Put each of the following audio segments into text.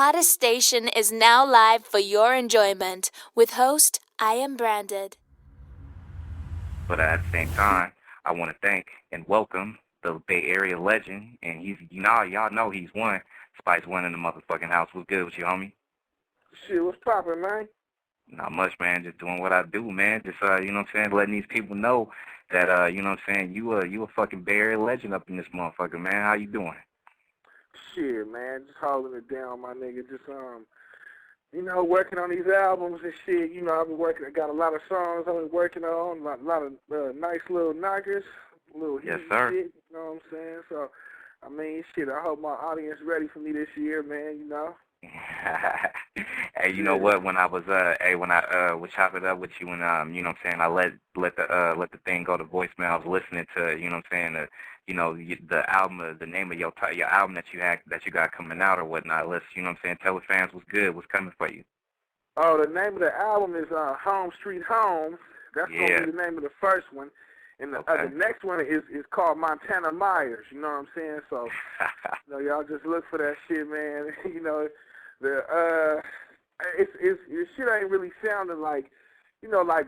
hottest station is now live for your enjoyment with host iamBranded. But at the same time, I want to thank and welcome the Bay Area legend, and y'all know he's one. Spice One in the motherfucking house. What's good with you, homie? Shit, what's poppin', man? Not much, man. Just doing what I do, man. Just you know what I'm saying, letting these people know that you know what I'm saying, you a fucking Bay Area legend up in this motherfucker, man. How you doing? Shit, man, just holding it down, my nigga. Just working on these albums and shit. You know, I've been working. I got a lot of songs I've been working on. A lot of nice little knockers, little Yes, heat sir. shit. You know what I'm saying? So, I mean, shit. I hope my audience ready for me this year, man. You know. Hey, you know what? When I was was chopping it up with you, and you know what I'm saying, I let the thing go to voicemail. I was listening to, you know what I'm saying, the album, the name of your album that you got coming out or whatnot. Let's, you know what I'm saying, tell the fans what's good, what's coming for you. Oh, the name of the album is Home Street Home. That's gonna be the name of the first one. And the next one is called Montana Myers. You know what I'm saying? So, you know, y'all just look for that shit, man. You know, it's shit ain't really sounding like, you know, like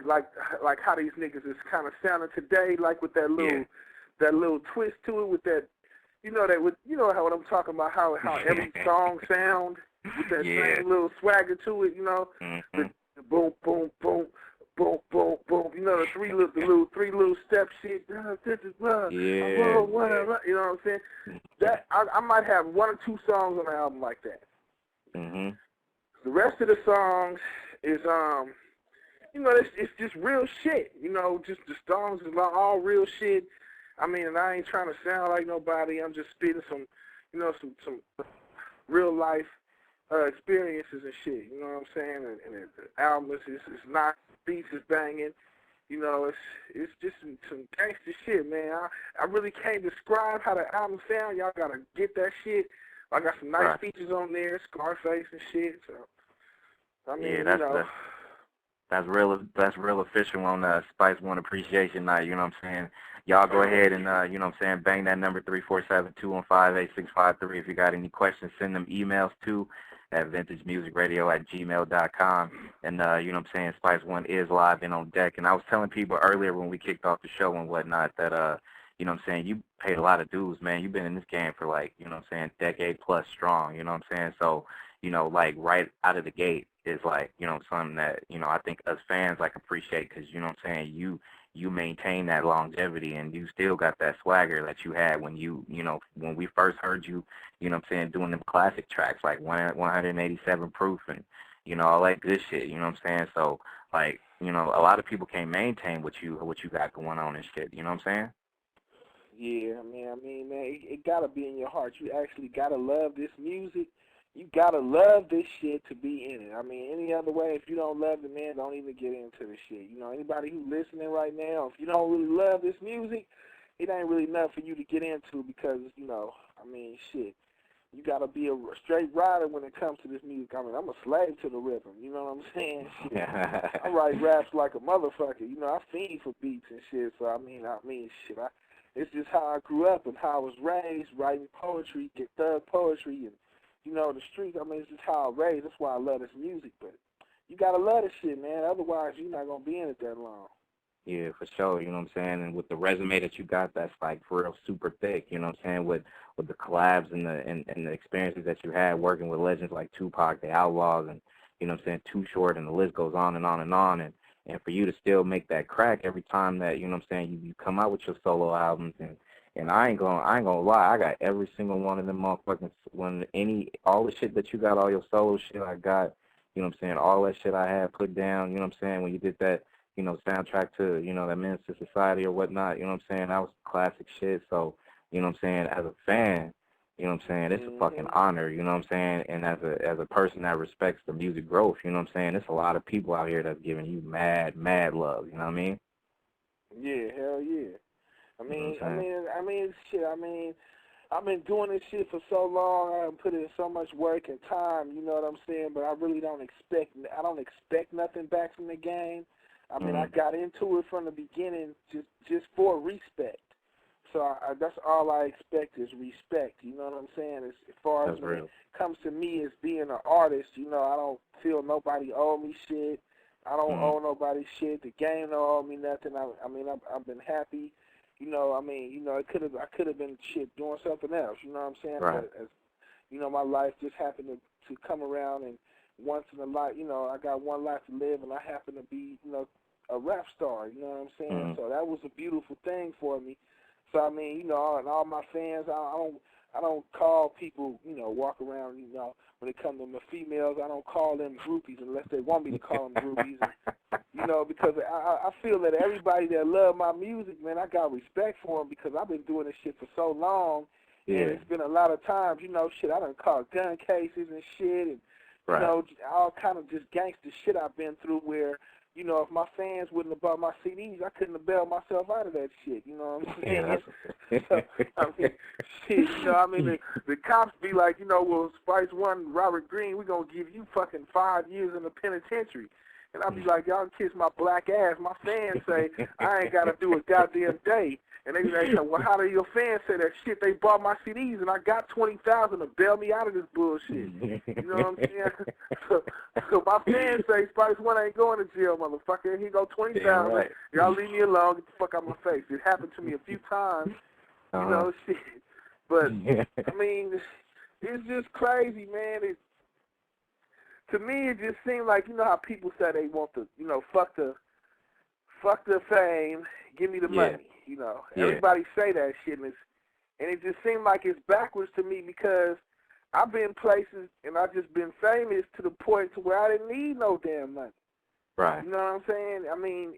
how these niggas is kind of sounding today, like with that little twist to it, with that, you know how what I'm talking about, how every song sound with that same little swagger to it, you know, the boom boom boom. Boom, boom, boom. You know, the three little step shit. You know what I'm saying? That I might have one or two songs on the album like that. Mhm. The rest of the songs is you know, it's just real shit. You know, just the songs is all real shit. I mean, and I ain't trying to sound like nobody. I'm just spitting some, you know, some real life experiences and shit. You know what I'm saying? And the album is not. Beats is banging, you know. It's just some gangster shit, man. I really can't describe how the album sound. Y'all gotta get that shit. I got some nice features on there, Scarface and shit. So I mean, that's real official on Spice One Appreciation Night. You know what I'm saying? Y'all go ahead and you know what I'm saying, bang that number 347-215-8653. If you got any questions, send them emails to at vintagemusicradio@gmail.com. And, you know what I'm saying, Spice One is live and on deck. And I was telling people earlier when we kicked off the show and whatnot that, you know what I'm saying, you paid a lot of dues, man. You've been in this game for, like, you know what I'm saying, decade plus strong, you know what I'm saying? So, you know, like, right out of the gate is, like, you know, something that, you know, I think us fans, like, appreciate because, you know what I'm saying, you maintain that longevity and you still got that swagger that you had when you know, when we first heard you, you know what I'm saying, doing them classic tracks like 187 Proof and, you know, all that good shit, you know what I'm saying? So, like, you know, a lot of people can't maintain what you got going on and shit, you know what I'm saying? Yeah, man, it gotta be in your heart. You actually gotta love this music. You gotta love this shit to be in it. I mean, any other way, if you don't love it, man, don't even get into the shit. You know, anybody who's listening right now, if you don't really love this music, it ain't really enough for you to get into because, you know, I mean, shit. You gotta be a straight rider when it comes to this music. I mean, I'm a slave to the rhythm. You know what I'm saying? Shit. I write raps like a motherfucker. You know, I fiend for beats and shit. So I mean, shit. It's just how I grew up and how I was raised, writing poetry, get thug poetry, and you know, the streets. I mean, it's just how I was raised. That's why I love this music. But you gotta love this shit, man. Otherwise, you're not gonna be in it that long. Yeah, for sure, you know what I'm saying? And with the resume that you got, that's like for real super thick, you know what I'm saying? With the collabs and the experiences that you had working with legends like Tupac, the Outlaws, and you know what I'm saying, Too Short, and the list goes on and on and on. And for you to still make that crack every time that, you know what I'm saying, you come out with your solo albums and I ain't gonna lie, I got every single one of them motherfuckers all the shit that you got, all your solo shit I got, you know what I'm saying, all that shit I had put down, you know what I'm saying, when you did that, you know, soundtrack to, you know, that Menace to Society or whatnot, you know what I'm saying? That was classic shit. So, you know what I'm saying, as a fan, you know what I'm saying, it's a fucking honor, you know what I'm saying? And as a person that respects the music growth, you know what I'm saying, there's a lot of people out here that's giving you mad love, you know what I mean? Yeah, hell yeah. Shit, I've been doing this shit for so long. I've put in so much work and time, you know what I'm saying? But I really don't expect nothing back from the game. I mean, I got into it from the beginning just for respect. So that's all I expect is respect. You know what I'm saying? As far as when it comes to me as being an artist, you know, I don't feel nobody owe me shit. I don't owe nobody shit. The game don't owe me nothing. I mean, I've been happy. You know, I mean, you know, I could have been shit doing something else. You know what I'm saying? Right. But as, you know, my life just happened to come around, and once in a life, you know, I got one life to live, and I happen to be, you know, a rap star. You know what I'm saying? So that was a beautiful thing for me. So I mean, you know, and all my fans, I don't call people, you know, walk around, you know, when it comes to my females, I don't call them groupies unless they want me to call them groupies. And, you know, because I feel that everybody that love my music, man, I got respect for them because I've been doing this shit for so long. Yeah. And it's been a lot of times, you know, shit, I done caught gun cases and shit, and, you know, all kind of just gangster shit I've been through where, you know, if my fans wouldn't have bought my CDs, I couldn't have bailed myself out of that shit. You know what I'm saying? Yeah, so, I mean, shit, you know, I mean, the cops be like, you know, well, Spice One, Robert Greene, we're going to give you fucking 5 years in the penitentiary. And I'll be like, y'all kiss my black ass. My fans say I ain't got to do a goddamn day. And they say, well, how do your fans say that shit? They bought my CDs, and I got $20,000 to bail me out of this bullshit. You know what I'm saying? So my fans say Spice One ain't going to jail, motherfucker. He go $20,000. Right. Y'all leave me alone. Get the fuck out of my face. It happened to me a few times. You know, shit. But I mean, it's just crazy, man. To me, it just seems like, you know how people say they want to, you know, fuck the fame, give me the money. You know, everybody say that shit, and it just seems like it's backwards to me because I've been places and I've just been famous to the point to where I didn't need no damn money. Right. You know what I'm saying? I mean,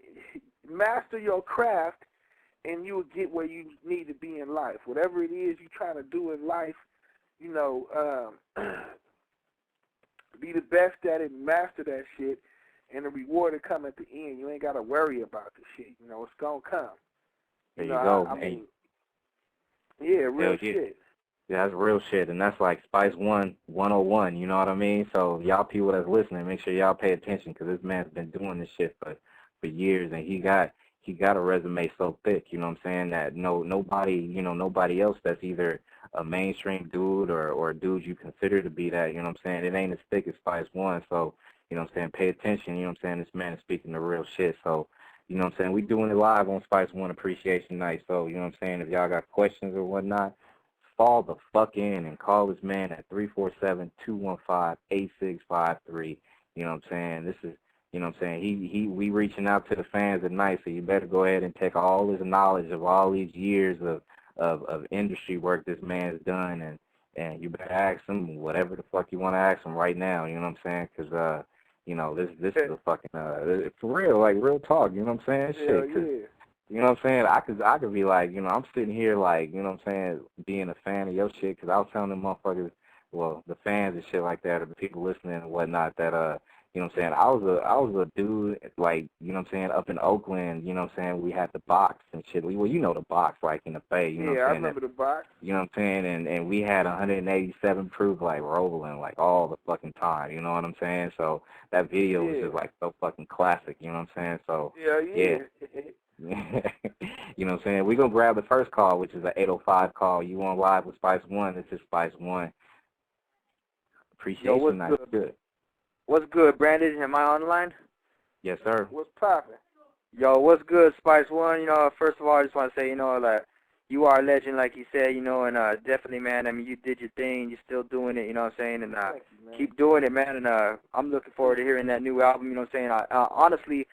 master your craft, and you'll get where you need to be in life. Whatever it is you're trying to do in life, you know, be the best at it, master that shit, and the reward will come at the end. You ain't got to worry about the shit. You know, it's going to come. There you go, I man. mean, yeah, real shit. Yeah, that's real shit, and that's like Spice One 101, you know what I mean? So y'all people that's listening, make sure y'all pay attention because this man's been doing this shit for years, and he got a resume so thick, you know what I'm saying, that nobody else that's either a mainstream dude or a dude you consider to be that, you know what I'm saying, it ain't as thick as Spice One. So, you know what I'm saying, pay attention, you know what I'm saying, this man is speaking the real shit. So, you know what I'm saying, we doing it live on Spice One Appreciation Night. So, you know what I'm saying, if y'all got questions or whatnot, fall the fuck in and call this man at 347-215-8653. You know what I'm saying? This is, you know what I'm saying, we reaching out to the fans at night, so you better go ahead and take all his knowledge of all these years of industry work this man's done, and you better ask him whatever the fuck you want to ask him right now, you know what I'm saying? Because, you know, this is a fucking, for real, like, real talk, you know what I'm saying? Shit, you know what I'm saying? I could be like, you know, I'm sitting here like, you know what I'm saying, being a fan of your shit, because I was telling them motherfuckers, well, the fans and shit like that, or the people listening and whatnot, that, you know what I'm saying, I was a dude, like, you know what I'm saying, up in Oakland, you know what I'm saying, we had the box and shit. Well, you know the box, like, in the Bay, you know what I'm saying? Yeah, I remember the box. You know what I'm saying? And we had 187 proof, like, rolling, like, all the fucking time, you know what I'm saying? So that video was just, like, so fucking classic, you know what I'm saying? So, yeah. You know what I'm saying? We're going to grab the first call, which is an 805 call. You on live with Spice One. This is Spice One. Appreciation night. Good. What's good, Brandon? Am I on the line? Yes, sir. What's poppin'? Yo, what's good, Spice One? You know, first of all, I just want to say, you know, that you are a legend, like you said, you know, and definitely, man, I mean, you did your thing. You're still doing it, you know what I'm saying? And keep doing it, man. And I'm looking forward to hearing that new album, you know what I'm saying? Honestly,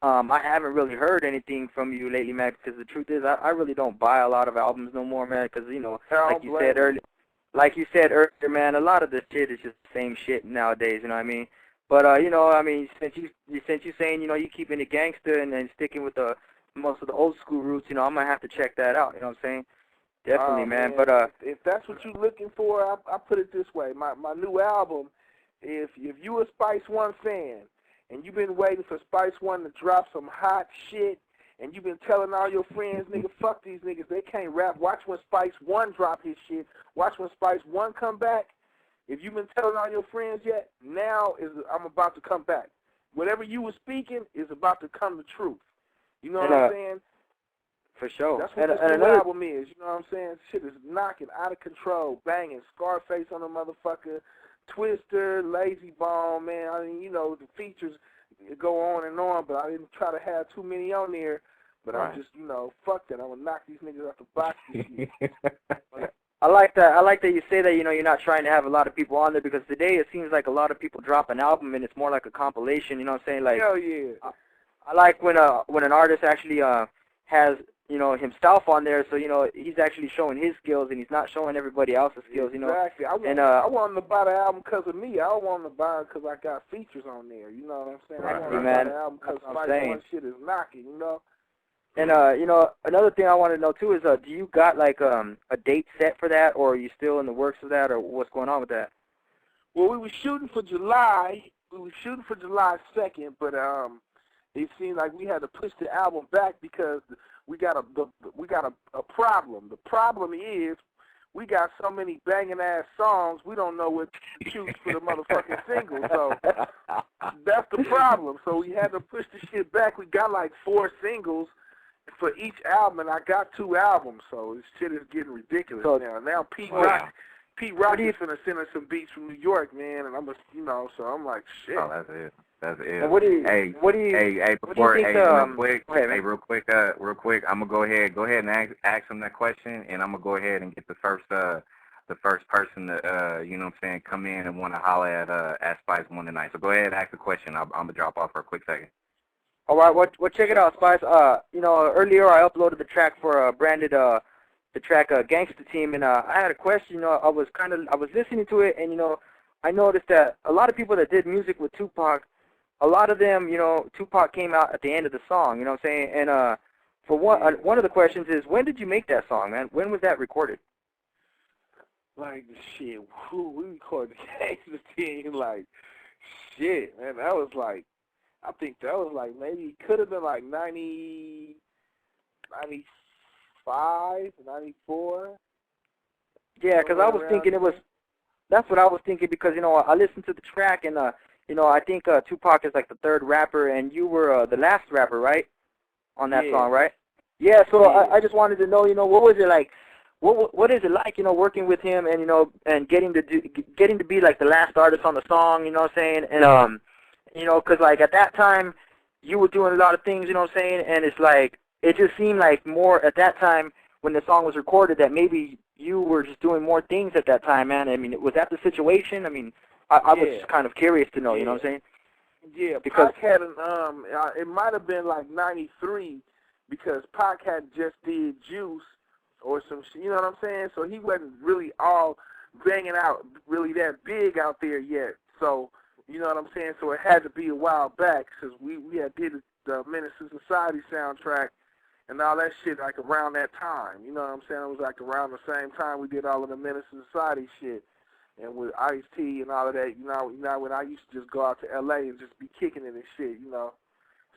I haven't really heard anything from you lately, man, because the truth is I really don't buy a lot of albums no more, man, because, you know, like you said earlier, man, a lot of this shit is just the same shit nowadays, you know what I mean? But, you know, I mean, since you saying, you know, you keeping it gangster and sticking with most of the old school roots, you know, I'm going to have to check that out, you know what I'm saying? Definitely, man. But if that's what you're looking for, I put it this way. My new album, if you a Spice One fan and you've been waiting for Spice One to drop some hot shit, and you've been telling all your friends, nigga, fuck these niggas, they can't rap. Watch when Spice One drop his shit. Watch when Spice One come back. If you've been telling all your friends yet, now I'm about to come back. Whatever you were speaking is about to come to truth. You know what I'm saying? For sure. That's what this new album is, you know what I'm saying? Shit is knocking out of control, banging. Scarface on the motherfucker, Twister, Lazy Bone, man. I mean, you know, the features go on, but I didn't try to have too many on there. But I'm just, you know, fuck that. I'm going to knock these niggas off the box this year. I like that. I like that you say that, you know, you're not trying to have a lot of people on there, because today it seems like a lot of people drop an album and it's more like a compilation, you know what I'm saying? Like, hell yeah. I like when an artist actually has, you know, himself on there, so, you know, he's actually showing his skills and he's not showing everybody else's skills, you know. Exactly. I want them to buy the album because of me. I don't want them to buy it because I got features on there, you know what I'm saying? I want them to buy the album because Spice One shit is knocking, you know. And, you know, another thing I want to know, too, is do you got, like, a date set for that, or are you still in the works of that, or what's going on with that? Well, we were shooting for July. We were shooting for July 2nd, but it seemed like we had to push the album back because we got a problem. The problem is we got so many banging-ass songs, we don't know what to choose for the motherfucking single. So that's the problem. So we had to push the shit back. We got, like, 4 singles for each album, and I got 2 albums, so this shit is getting ridiculous now. Now Pete Rock is finna send us some beats from New York, man, and I'm just, you know, so I'm like, shit. Oh, that's it. That's it. And real quick, I'm gonna go ahead and ask him that question, and I'm gonna go ahead and get the first person to, you know what I'm saying, come in and want to holler at Spice One tonight. So go ahead and ask the question. I'm gonna drop off for a quick second. All right, well, check it out, Spice. You know, earlier I uploaded the track for Branded, the track Gangsta Team, and I had a question. You know, I was listening to it, and, you know, I noticed that a lot of people that did music with Tupac, a lot of them, you know, Tupac came out at the end of the song, you know what I'm saying? And for one of the questions is, when did you make that song, man? When was that recorded? Like, shit, we recorded the Gangsta Team, like, shit, man, that was like, I think that was like maybe could have been like 90, 95, 94. Yeah, because I was thinking that's what I was thinking, because, you know, I listened to the track, and, you know, I think Tupac is like the 3rd rapper, and you were the last rapper, right, on that song, right? Yeah, so I just wanted to know, you know, what was it like? What is it like, you know, working with him, and, you know, and getting to be like the last artist on the song, you know what I'm saying? And you know, because, like, at that time, you were doing a lot of things, you know what I'm saying? And it's like, it just seemed like more at that time when the song was recorded that maybe you were just doing more things at that time, man. I mean, was that the situation? I mean, I was just kind of curious to know, you know what I'm saying? Yeah, because Pac had it might have been like 93, because Pac had just did Juice or some shit, you know what I'm saying? So he wasn't really all banging out really that big out there yet. So, you know what I'm saying? So it had to be a while back, because we had did the Menace to Society soundtrack and all that shit like around that time. You know what I'm saying? It was like around the same time we did all of the Menace to Society shit, and with Ice-T and all of that. You know when I used to just go out to L.A. and just be kicking it and shit, you know.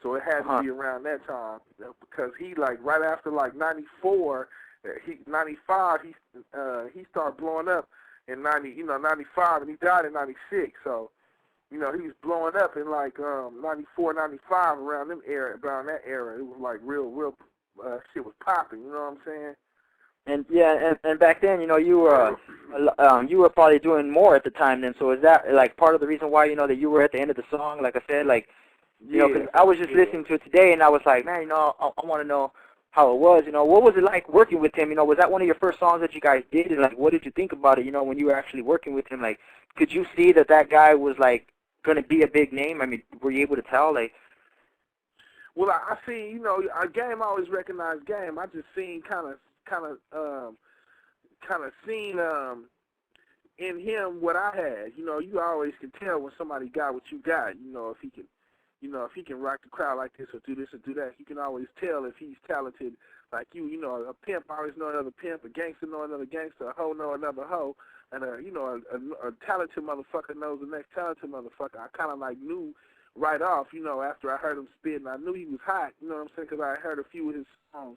So it had to be around that time, because he, like, right after, like, 94, 95, he started blowing up in 95, and he died in 96, so. You know, he was blowing up in, like, 94, 95, around that era. It was, like, real shit was popping, you know what I'm saying? And, yeah, and back then, you know, you were probably doing more at the time then. So is that, like, part of the reason why, you know, that you were at the end of the song, like I said, like, you know, because I was just listening to it today, and I was like, man, you know, I want to know how it was, you know. What was it like working with him? You know, was that one of your first songs that you guys did? And, like, what did you think about it, you know, when you were actually working with him? Like, could you see that guy was, like, going to be a big name? I mean, were you able to tell? Like, well, I see, you know, Game, I always recognized Game. I just seen kind of seen in him what I had. You know, you always can tell when somebody got what you got. You know, if he can rock the crowd like this or do this or do that, you can always tell if he's talented like you. You know, a pimp always know another pimp, a gangster know another gangster, a hoe know another hoe. And, you know, a talented motherfucker knows the next talented motherfucker. I kind of, like, knew right off, you know, after I heard him spit, and I knew he was hot, you know what I'm saying, because I heard a few of his songs.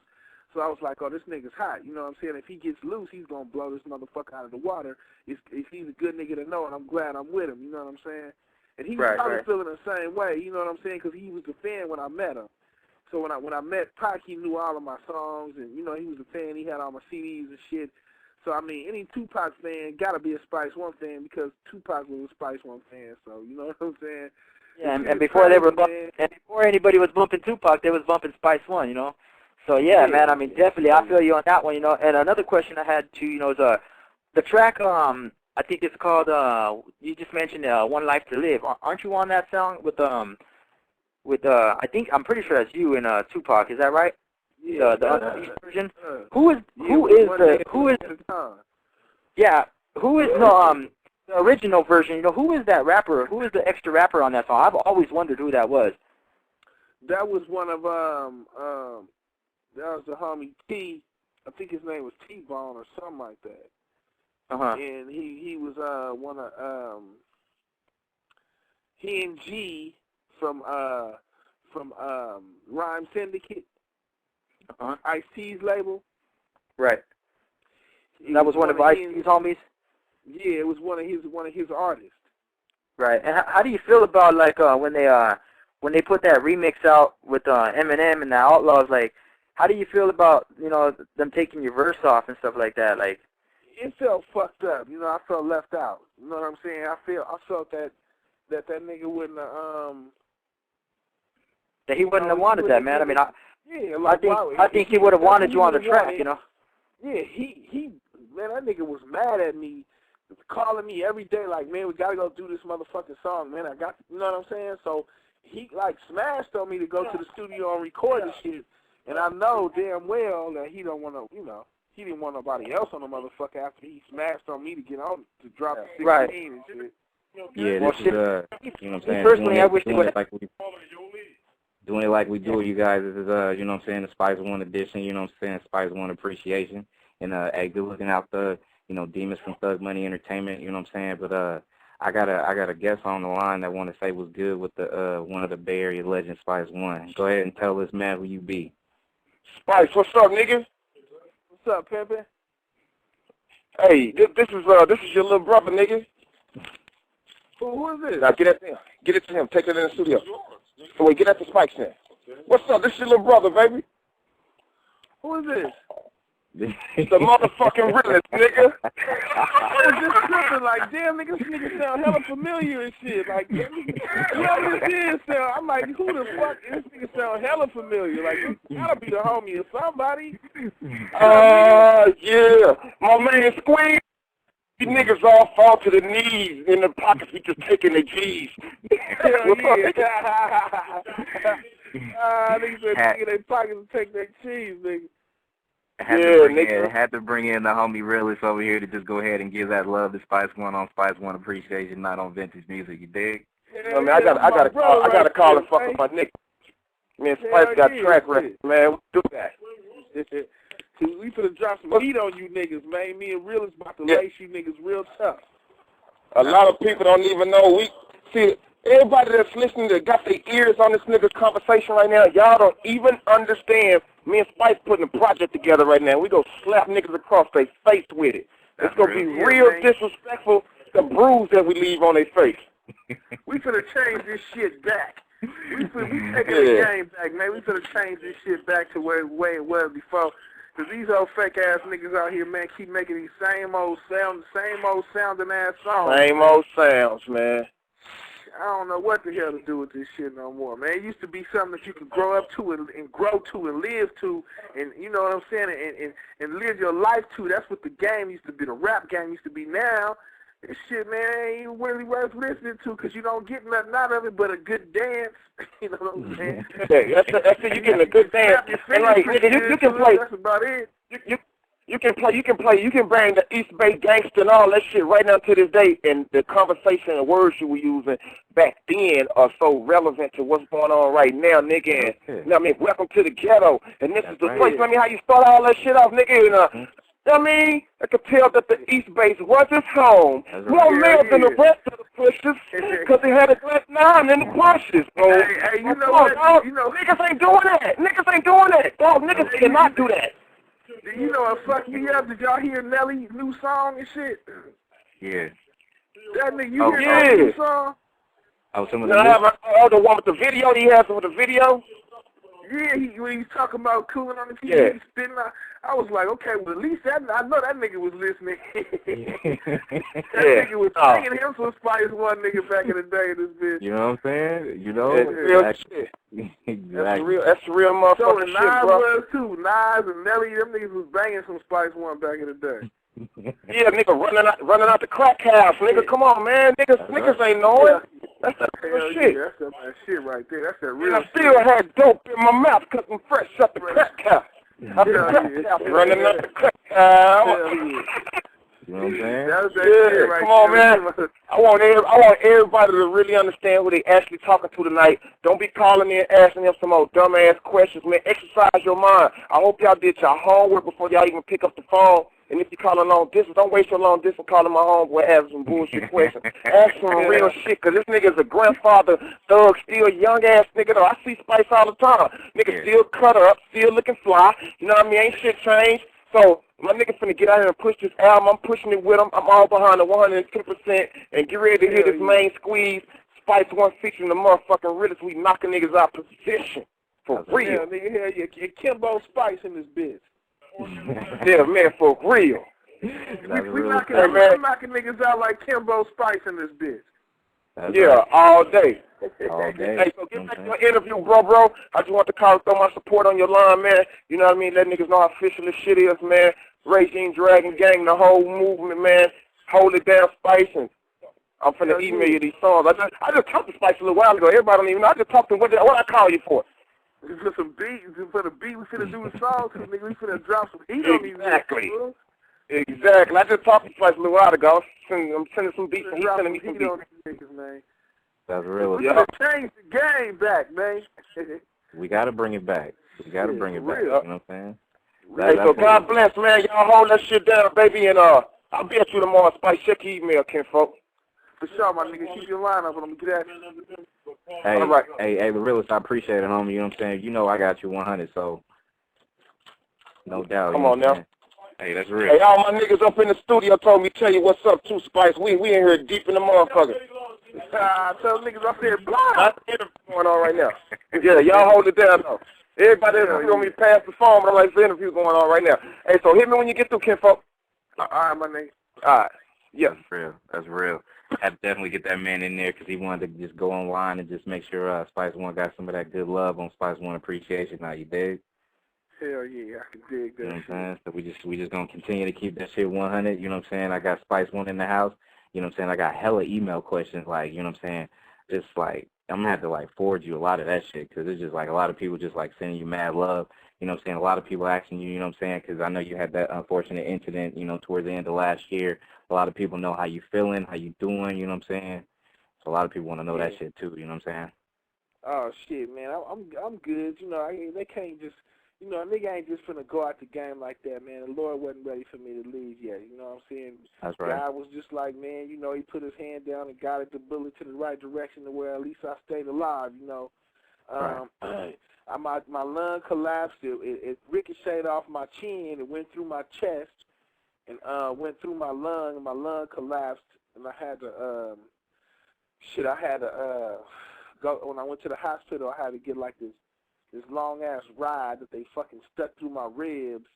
So I was like, oh, this nigga's hot, you know what I'm saying? If he gets loose, he's going to blow this motherfucker out of the water. If he's a good nigga to know, and I'm glad I'm with him, you know what I'm saying? And he was probably feeling the same way, you know what I'm saying, because he was a fan when I met him. So when I met Pac, he knew all of my songs, and, you know, he was a fan. He had all my CDs and shit. So, I mean, any Tupac fan got to be a Spice One fan because Tupac was a Spice One fan. So, you know what I'm saying? Yeah, and before they were and before anybody was bumping Tupac, they was bumping Spice One, you know. So yeah, man, I mean, definitely, I feel you on that one, you know. And another question I had too, you know, is the track, I think it's called you just mentioned One Life to Live. Aren't you on that song with I think I'm pretty sure that's you and Tupac, is that right? Yeah, the unreleased version. Who is the original version? You know, who is that rapper? Who is the extra rapper on that song? I've always wondered who that was. That was one of that was the homie T. I think his name was T-Bone or something like that. And he was one of he and G from Rhyme Syndicate, Ice-T's label. Right. That was one of Ice-T's homies. Yeah, it was one of his artists. Right. And how do you feel about like when they put that remix out with Eminem and the Outlaws? Like, how do you feel about, you know, them taking your verse off and stuff like that? Like, it felt fucked up. You know, I felt left out. You know what I'm saying? I felt that nigga wouldn't have that he wouldn't have wanted that, man. I mean, I think he he would have wanted you on the track, you know. Yeah, he man, that nigga was mad at me, calling me every day like, man, we gotta go do this motherfucking song, man. You know what I'm saying? So he like smashed on me to go to the studio and record this shit, and I know damn well that he don't want to, you know, he didn't want nobody else on the motherfucker after he smashed on me to get on to drop the 16 and shit. Yeah, this is you know what I'm saying. Personally, I wish they would. Doing it like we do it, you guys. This is you know what I'm saying, the Spice One edition. You know what I'm saying, Spice One appreciation. And hey, good looking out the, you know, Demons from Thug Money Entertainment. You know what I'm saying. But I got a guest on the line that want to say what's good with the one of the Bay Area legends, Spice One. Go ahead and tell this man who you be. Spice, what's up, nigga? What's up, Pepe? Hey, this is your little brother, nigga. Who is this? Now get it to him. Take it in the studio. So wait, get at the Spikes then. What's up? This your little brother, baby. Who is this? The motherfucking realest, nigga. I was just tripping, like, damn, nigga, this nigga sound hella familiar and shit. Like, you know this is sound. I'm like, who the fuck? This nigga sound hella familiar. Like, this gotta be the homie or somebody. Yeah. My man Squeeze. These niggas all fall to the knees in the pockets. We just taking the G's. Hell yeah. Niggas said nigga they pockets and take their cheese, nigga. Had to bring in the homie realist over here to just go ahead and give that love to Spice One on Spice One appreciation, not on vintage music. You dig? I mean, I gotta call and fuck with my nigga. Man, Spice got track record, man. We do that. We finna drop some heat on you niggas, man. Me and realist about to lace you niggas real tough. A lot of people don't even know. Everybody that's listening that got their ears on this nigga's conversation right now, y'all don't even understand. Me and Spice putting a project together right now. We gonna slap niggas across their face with it. It's gonna be real disrespectful, the bruise that we leave on their face. We finna change this shit back. We taking the game back, man. We finna change this shit back to where it was before. Cause these old fake ass niggas out here, man, keep making these same old sounding ass songs. Same old sounds, man. I don't know what the hell to do with this shit no more, man. It used to be something that you could grow up to and grow to and live to, and you know what I'm saying, and live your life to. That's what the game used to be. The rap game used to be. Now, this shit, man, ain't really worth listening to because you don't get nothing out of it but a good dance. You know what I'm saying? Yeah, that's it. You getting a good dance, and like nigga, you can play. That's about it. You can bring the East Bay gangster and all that shit right now to this day, and the conversation and words you were using back then are so relevant to what's going on right now, nigga. And, you know what I mean, welcome to the ghetto, and this is the place. I mean, how you start all that shit off, nigga, and I mean, I could tell that the East Base was his home. More male than the rest of the pushes, because he had a glass 9 in the bushes, bro. Hey, you know what? You know, niggas ain't doing that. Niggas ain't doing that. Dog, niggas cannot do that. You know what fucked me up? Did y'all hear Nelly's new song and shit? Yeah. That nigga, you hear Nelly's new song? Oh, some of the one with the video he has with the video? Yeah, when he was talking about cooling on the TV, Yeah. spitting out, I was like, okay, well, at least I know that nigga was listening. That nigga was singing him some Spice One nigga back in the day in this bitch. You know what I'm saying? You know? It's real shit. Exactly. That's real motherfucking So, and shit, Nas bro. was too. Nas and Nelly, them niggas was banging some Spice One back in the day. Yeah, nigga running out the crack house. Nigga, come on, man. Niggas ain't knowing. That's that real shit. Yeah, that's that shit right there. That's that real And I shit. still had dope in my mouth because I'm fresh up the crack house. Up the crack house, running up the crack house. You know what I'm saying? That was that shit right come on, there. man. I want everybody to really understand who they actually talking to tonight. Don't be calling in asking them some old dumbass questions, man. Exercise your mind. I hope y'all did your homework before y'all even pick up the phone. And if you call a long distance, don't waste your long distance calling my homeboy asking some bullshit questions. Ask some real shit, because this nigga's a grandfather, thug, still young-ass nigga, though. I see Spice all the time. Nigga still cut up, still looking fly. You know what I mean? Ain't shit changed. So my nigga finna get out here and push this album. I'm pushing it with him. I'm all behind the 110% and get ready to hear this main squeeze. Spice One featuring the motherfucking realest. We knocking niggas out position. For real. Yeah, nigga, hell yeah. Kimbo Spice in this bitch. Yeah, man, for real. We knocking niggas out like Kimbo Spice in this bitch. All day. All day. Hey, so get back to your interview, bro. I just want to call throw my support on your line, man. You know what I mean? Let niggas know how official this shit is, man. Raging Dragon Gang, the whole movement, man. Hold it down, Spice, and I'm finna email you these songs. I just talked to Spice a little while ago. Everybody don't even know. I just talked to him. What I call you for? For some beats, for the beat, we finna do the song, nigga. We finna drop some heat on these niggas. Exactly. I just talked to Spice a little while ago. I'm sending some beats, and he's sending me some beats. On these niggas, man. That's real. We gotta change the game back, man. We gotta bring it back. We gotta bring it back. You know what I'm saying? Hey, so God bless, man. Y'all hold that shit down, baby, and I'll be at you tomorrow. Spice, check your email, kinfolk. For sure, my nigga. Keep your line up, and I'm gonna get at you. Hey, all right. Hey, the realest, I appreciate it, homie. You know what I'm saying? You know I got you 100, so no doubt. Come on now. Hey, that's real. Hey, all my niggas up in the studio told me to tell you what's up, too, Spice. We in here deep in the motherfucker. Tell niggas up there blind. That's the interview going on right now. Yeah, y'all hold it down, though. Everybody that's going to be past the phone, but I'm like, the interview going on right now. Hey, so hit me when you get through, kinfolk. All right, my nigga. All right. Yeah. That's real. That's real. I had to definitely get that man in there because he wanted to just go online and just make sure Spice One got some of that good love on Spice One appreciation. Now, you dig? Hell yeah, I can dig that. You know what I'm saying? So we just gonna continue to keep that shit 100. You know what I'm saying? I got Spice One in the house. You know what I'm saying? I got hella email questions, like, you know what I'm saying? Just like, I'm gonna have to like forward you a lot of that shit because it's just like a lot of people just like sending you mad love. You know what I'm saying? A lot of people asking you, you know what I'm saying? Because I know you had that unfortunate incident, you know, towards the end of last year. A lot of people know how you feeling, how you doing, you know what I'm saying? So a lot of people want to know that shit too, you know what I'm saying? Oh shit, man, I'm good. You know, they can't just, you know, a nigga ain't just finna go out the game like that, man. The Lord wasn't ready for me to leave yet. You know what I'm saying? That's right. God was just like, man, you know, he put his hand down and guided the bullet to the right direction to where at least I stayed alive. You know, Right. my lung collapsed. It ricocheted off my chin. It went through my chest and went through my lung, and my lung collapsed. And I had to go when I went to the hospital. I had to get like this long ass ride that they fucking stuck through my ribs,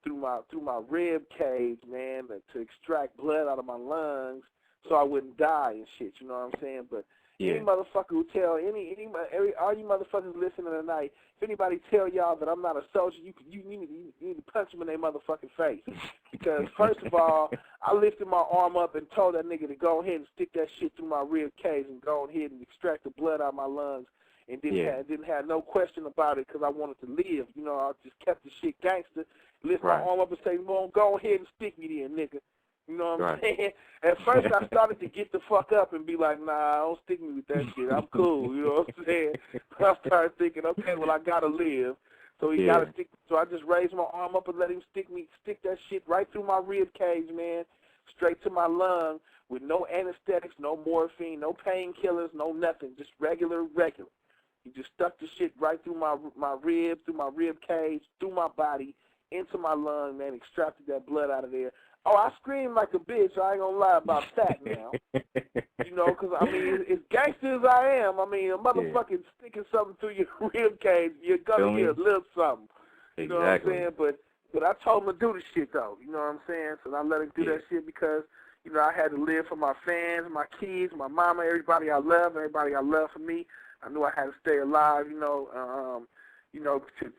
through my rib cage, man, to extract blood out of my lungs so I wouldn't die and shit. You know what I'm saying? But any motherfucker who tell all you motherfuckers listening tonight, if anybody tell y'all that I'm not a soldier, you need to punch them in their motherfucking face. Because first of all, I lifted my arm up and told that nigga to go ahead and stick that shit through my rib cage and go ahead and extract the blood out of my lungs. And didn't have no question about it because I wanted to live. You know, I just kept the shit gangster, lift my arm up and say, well, go ahead and stick me there, nigga. You know what I'm saying? At first I started to get the fuck up and be like, nah, don't stick me with that shit. I'm cool, you know what I'm saying? But I started thinking, okay, well, I got to live. So he got to stick. So I just raised my arm up and let him stick that shit right through my rib cage, man, straight to my lung with no anesthetics, no morphine, no painkillers, no nothing, just regular. He just stuck the shit right through my ribs, through my rib cage, through my body, into my lung, man, extracted that blood out of there. Oh, I scream like a bitch. I ain't gonna lie about that now. You know, because, I mean, as gangster as I am, I mean, a motherfucking sticking something through your rib cage, you're gonna get a little something. You know what I'm saying? But I told him to do the shit, though. You know what I'm saying? So I let him do that shit because, you know, I had to live for my fans, my kids, my mama, everybody I love for me. I knew I had to stay alive, you know,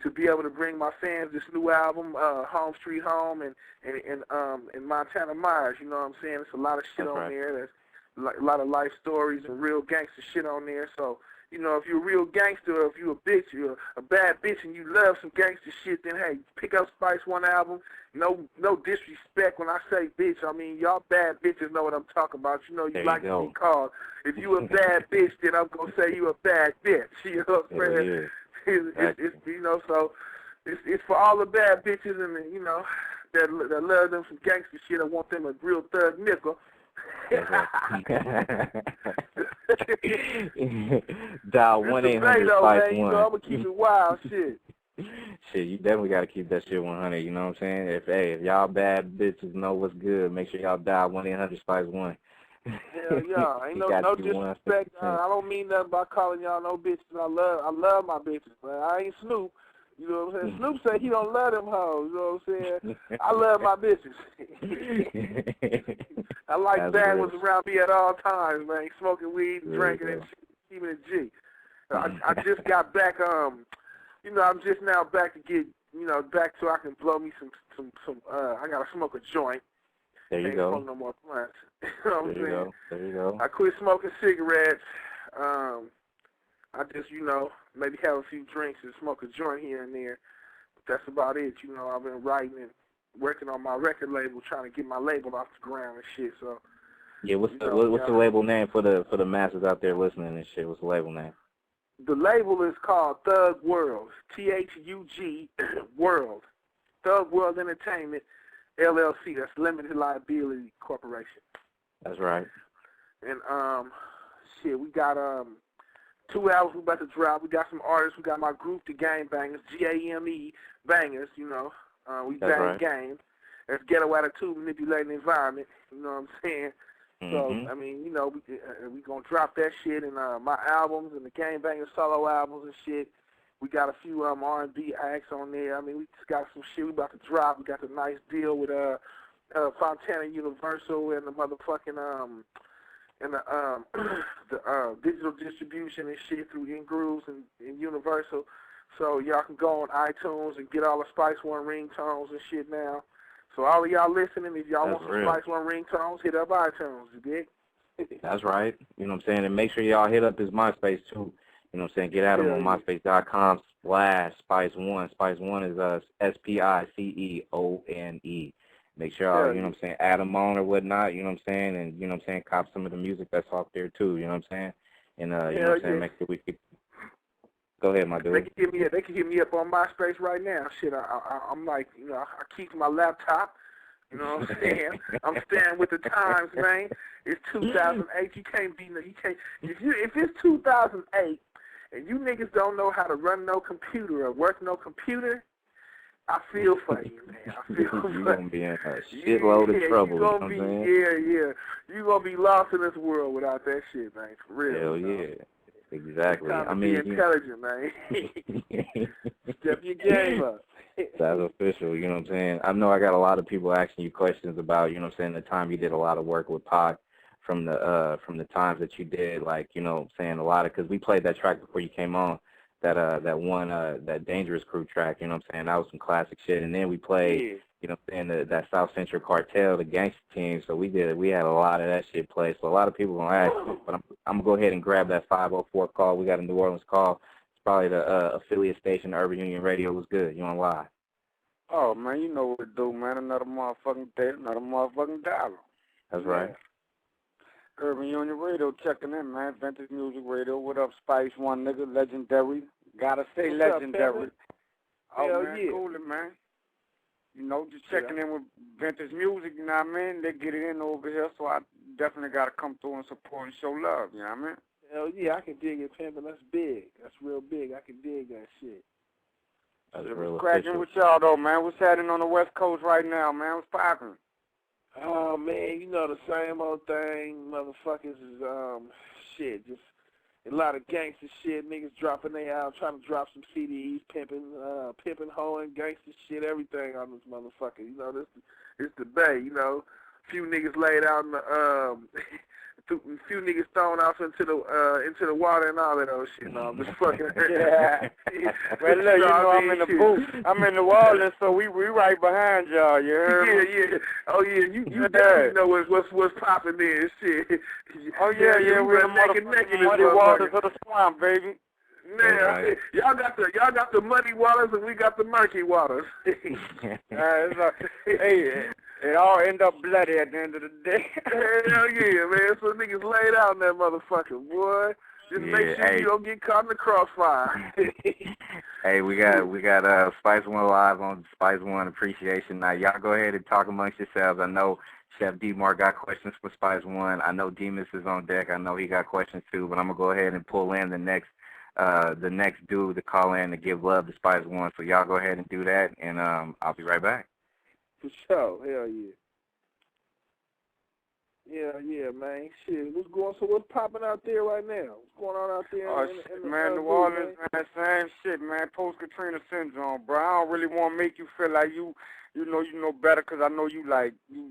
to be able to bring my fans this new album, Home Street Home, and Montana Myers. You know what I'm saying? There's a lot of shit on there. There's a lot of life stories and real gangster shit on there. So, you know, if you're a real gangster, or if you're a bitch, you're a bad bitch, and you love some gangster shit, then hey, pick up Spice One album. No disrespect when I say bitch. I mean, y'all bad bitches know what I'm talking about. You know, you like to be called. If you a bad bitch, then I'm gonna say you a bad bitch. You know what I'm saying? It's you know, so it's for all the bad bitches and you know that love them some gangster shit. I want them a real thug nickel. Dial 1-800-SPICE-1. You know, I'm gonna keep it wild, shit. Shit, you definitely gotta keep that shit 100. You know what I'm saying? If y'all bad bitches know what's good, make sure y'all dial 1-800-SPICE-1. Hell yeah, ain't no disrespect. I don't mean nothing by calling y'all no bitches. I love my bitches, man. I ain't Snoop. You know what I'm saying? Snoop said he don't love them hoes. You know what I'm saying? I love my bitches. I like bad ones around me at all times, man. Smoking weed, drinking, and keeping it G. I just got back. You know, I'm just now back to get, you know, back so I can blow me some. I gotta smoke a joint. There you go. Smoke no more plants. You know what I'm saying? There you go. I quit smoking cigarettes. I just, you know, maybe have a few drinks and smoke a joint here and there. But that's about it. You know, I've been writing and working on my record label, trying to get my label off the ground and shit. So yeah, what's the label name for the masses out there listening and shit? What's the label name? The label is called Thug World. THUG World. Thug World Entertainment LLC. That's Limited Liability Corporation. That's right. And shit, we got 2 albums we about to drop. We got some artists. We got my group, the Game Bangers, GAME Bangers. You know, we bang game. That's Ghetto Attitude, Manipulating the Environment. You know what I'm saying? So I mean, you know, we gonna drop that shit in my albums and the Game Bangers solo albums and shit. We got a few R&B acts on there. I mean, we just got some shit we about to drop. We got the nice deal with Fontana Universal and the motherfucking and the digital distribution and shit through InGrooves and Universal. So y'all can go on iTunes and get all the Spice One ringtones and shit now. So all of y'all listening, if y'all want some Spice One ringtones, hit up iTunes, you dig? That's right. You know what I'm saying? And make sure y'all hit up his MySpace, too. You know what I'm saying? Get at him on MySpace.com/Spice1. Spice1 is SPICEONE. Make sure y'all, you know what I'm saying, add them on or whatnot, you know what I'm saying? And, you know what I'm saying, cop some of the music that's off there, too, you know what I'm saying? And, you know what I'm saying, make sure we keep... Go ahead, my dude. They can hit me up on MySpace right now. Shit, I'm like, you know, I keep my laptop. You know what I'm saying? I'm staying with the times, man. It's 2008. You can't. If it's 2008 and you niggas don't know how to run no computer or work no computer, I feel for you, man. I feel for you. You're going to be in a shitload of trouble, you know what I'm saying? Yeah. You're going to be lost in this world without that shit, man. For real. Hell yeah. Exactly. I mean, be intelligent, man. Step your game up. That's official, you know what I'm saying? I know I got a lot of people asking you questions about, you know what I'm saying, the time you did a lot of work with Pac from the times that you did, like, you know what I'm saying, a lot of, because we played that track before you came on, that Dangerous Crew track, you know what I'm saying? That was some classic shit. And then we played, you know what I'm saying, that South Central Cartel, the gangster team. So we had a lot of that shit played. So a lot of people going to ask, but I'm going to go ahead and grab that 504 call. We got a New Orleans call. It's probably the affiliate station, Urban Union Radio. Was good. You want to lie? Oh, man, you know what to do, man. Another motherfucking day, another motherfucking dollar. That's right. Urban Union Radio checking in, man. Vintage Music Radio. What up, Spice One, nigga? Legendary. Gotta say What's legendary. Up, oh, man, coolin', man. You know, just checking in with vintage music, you know what I mean? They get it in over here, so I definitely got to come through and support and show love, you know what I mean? Hell yeah, I can dig it, pimpin'. That's big. That's real big. I can dig that shit. That's real cracking official. With y'all, though, man. What's happening on the West Coast right now, man? What's poppin'? Oh man, you know the same old thing. Motherfuckers is shit, just a lot of gangster shit. Niggas dropping their album, trying to drop some CDs, pimping, hoeing, gangster shit, everything on this motherfucker. You know, this the bay. You know, few niggas laid out in the few niggas thrown off into the water and all that old shit. No, I'm just fucking. Yeah. Well, look, you know, I'm in the booth. I'm in New Orleans, so we right behind y'all. You heard me? Yeah. Oh yeah, you definitely know what's popping there, shit. Oh yeah, we're in the muddy waters of the swamp, baby. Man, right. y'all got the muddy waters and we got the murky waters. Hey, it all end up bloody at the end of the day. Hell yeah, man. So niggas laid out in that motherfucker, boy. Just make sure you don't get caught in the crossfire. Hey, we got Spice One live on Spice One Appreciation Night. Y'all go ahead and talk amongst yourselves. I know Chef D-Mark got questions for Spice One. I know Demas is on deck. I know he got questions too. But I'm gonna go ahead and pull in the next dude to call in to give love to Spice One. So y'all go ahead and do that, and I'll be right back. For sure. Hell yeah. Yeah, man. Shit, what's popping out there right now? What's going on out there? Man, New Orleans, man, same shit, man. Post-Katrina syndrome, bro. I don't really want to make you feel like you know better, because I know you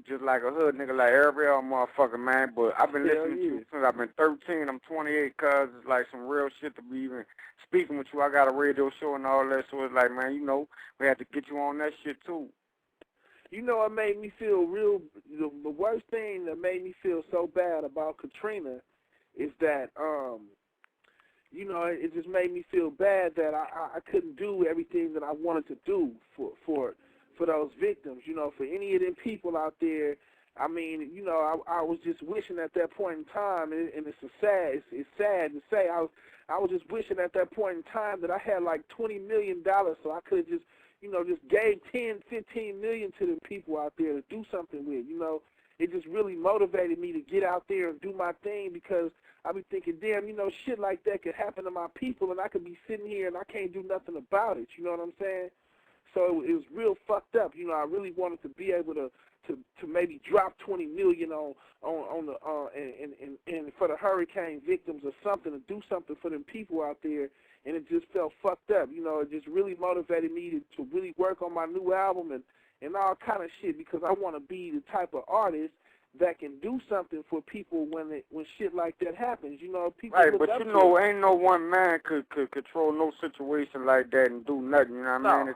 just like a hood nigga like every other motherfucker, man. But I've been listening to you since I've been 13. I'm 28, cuz it's like some real shit to be even speaking with you. I got a radio show and all that, so it's like, man, you know, we have to get you on that shit, too. You know, it made me feel the worst thing that made me feel so bad about Katrina is that, you know, it just made me feel bad that I couldn't do everything that I wanted to do for those victims, you know, for any of them people out there. I mean, you know, I was just wishing at that point in time, and it's sad to say, I was just wishing at that point in time that I had like $20 million so I could have just, you know, just gave 10, 15 million to the people out there to do something with. You know, it just really motivated me to get out there and do my thing, because I be thinking, damn, you know, shit like that could happen to my people, and I could be sitting here and I can't do nothing about it. You know what I'm saying? So it was real fucked up. You know, I really wanted to be able to maybe drop 20 million on the and for the hurricane victims or something, to do something for them people out there. And it just felt fucked up. You know, it just really motivated me to really work on my new album and all kind of shit, because I want to be the type of artist that can do something for people when shit like that happens. You know, people right, but you know, ain't no one man could control no situation like that and do nothing. You know what I mean?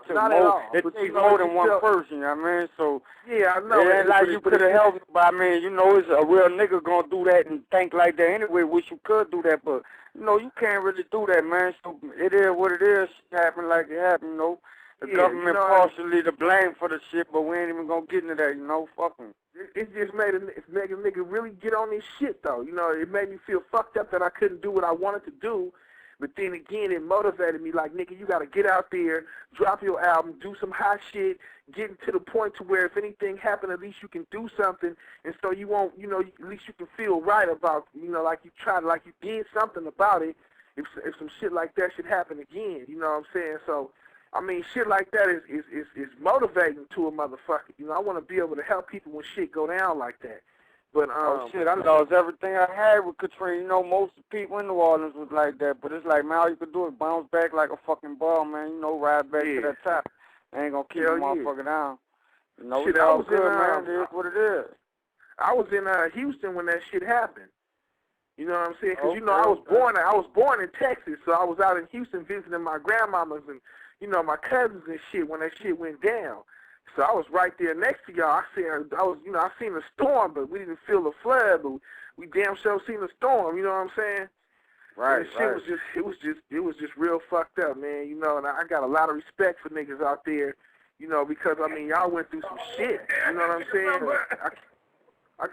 It takes more than one person. You know what I mean? So yeah, I know. It ain't like you could have helped, but I mean, you know, it's a real nigga gonna do that and think like that anyway. Wish you could do that, but you know, you can't really do that, man. So it is what it is. Shit happen like it happened, you know. The government partially to blame for the shit, but we ain't even gonna get into that, you know. Fuck them. It just made a nigga really get on this shit, though. You know, it made me feel fucked up that I couldn't do what I wanted to do. But then again, it motivated me like, nigga, you got to get out there, drop your album, do some hot shit, getting to the point to where if anything happened, at least you can do something. And so you won't, you know, at least you can feel right about, you know, like you did something about it if some shit like that should happen again. You know what I'm saying? So, I mean, shit like that is motivating to a motherfucker. You know, I want to be able to help people when shit go down like that. But oh shit, I lost everything I had with Katrina. You know, most of the people in New Orleans was like that. But it's like, man, all you could do is bounce back like a fucking ball, man. You know, ride back to that top. Ain't gonna keep the motherfucker down. You know, shit, it's all good, man. It is what it is. I was in Houston when that shit happened. You know what I'm saying? Because, you know, I was born in Texas, so I was out in Houston visiting my grandmamas and, you know, my cousins and shit when that shit went down. So I was right there next to y'all. I seen a storm, but we didn't feel the flood, but we damn sure seen a storm. You know what I'm saying? Right. And it was just real fucked up, man. You know, and I got a lot of respect for niggas out there. You know, because I mean, y'all went through some shit. You know what I'm saying? I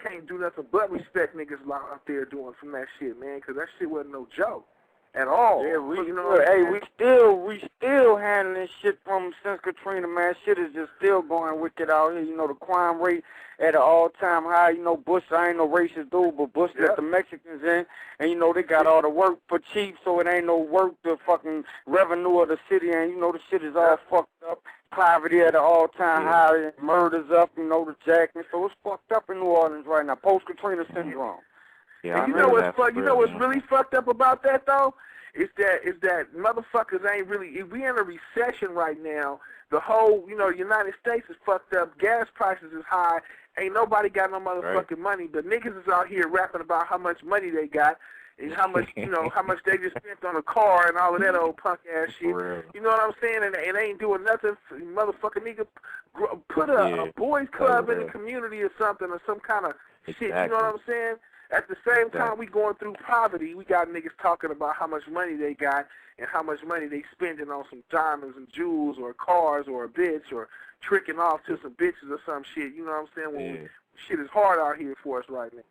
can't do nothing but respect niggas out there doing from that shit, man, because that shit wasn't no joke at all. Yeah, we still handling shit from since Katrina, man. Shit is just still going wicked out here. You know, the crime rate at an all-time high. You know, Bush, I ain't no racist dude, but Bush let the Mexicans in, and you know they got all the work for cheap, so it ain't no work. The fucking revenue of the city, and you know the shit is all fucked up. poverty at an all-time high, and murders up, you know, the jacking. So it's fucked up in New Orleans right now, post-Katrina syndrome. Yeah, and you know what's really fucked up about that though? Is that motherfuckers ain't really. If we in a recession right now, the whole United States is fucked up. Gas prices is high. Ain't nobody got no motherfucking money. But niggas is out here rapping about how much money they got and how much how much they just spent on a car and all of that old punk ass shit. You know what I'm saying? And they ain't doing nothing. Motherfucking nigga, put a boys club in the community or something or some kind of shit. You know what I'm saying? At the same time we going through poverty, we got niggas talking about how much money they got and how much money they spending on some diamonds and jewels or cars or a bitch or tricking off to some bitches or some shit. You know what I'm saying? When shit is hard out here for us right now.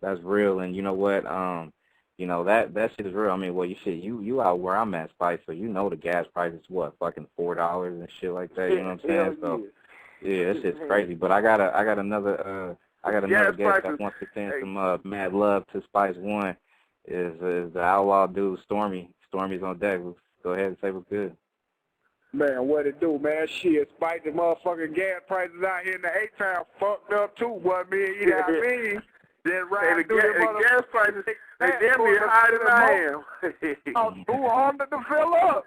That's real, and you know what? That shit is real. I mean, well, you out where I'm at, Spice, so you know the gas price is what, fucking $4 and shit like that. You know what I'm saying? So yeah, that shit's crazy. But I got another guest that wants to send some mad love to Spice One. Is the outlaw dude Stormy? Stormy's on deck. Go ahead and say what's good. Man, what it do, man? Shit, spike the motherfucking gas prices out here in the A-Town fucked up too, boy, man. You know what I mean? Then right through the gas prices, they damn near higher than I am. 200 to fill up.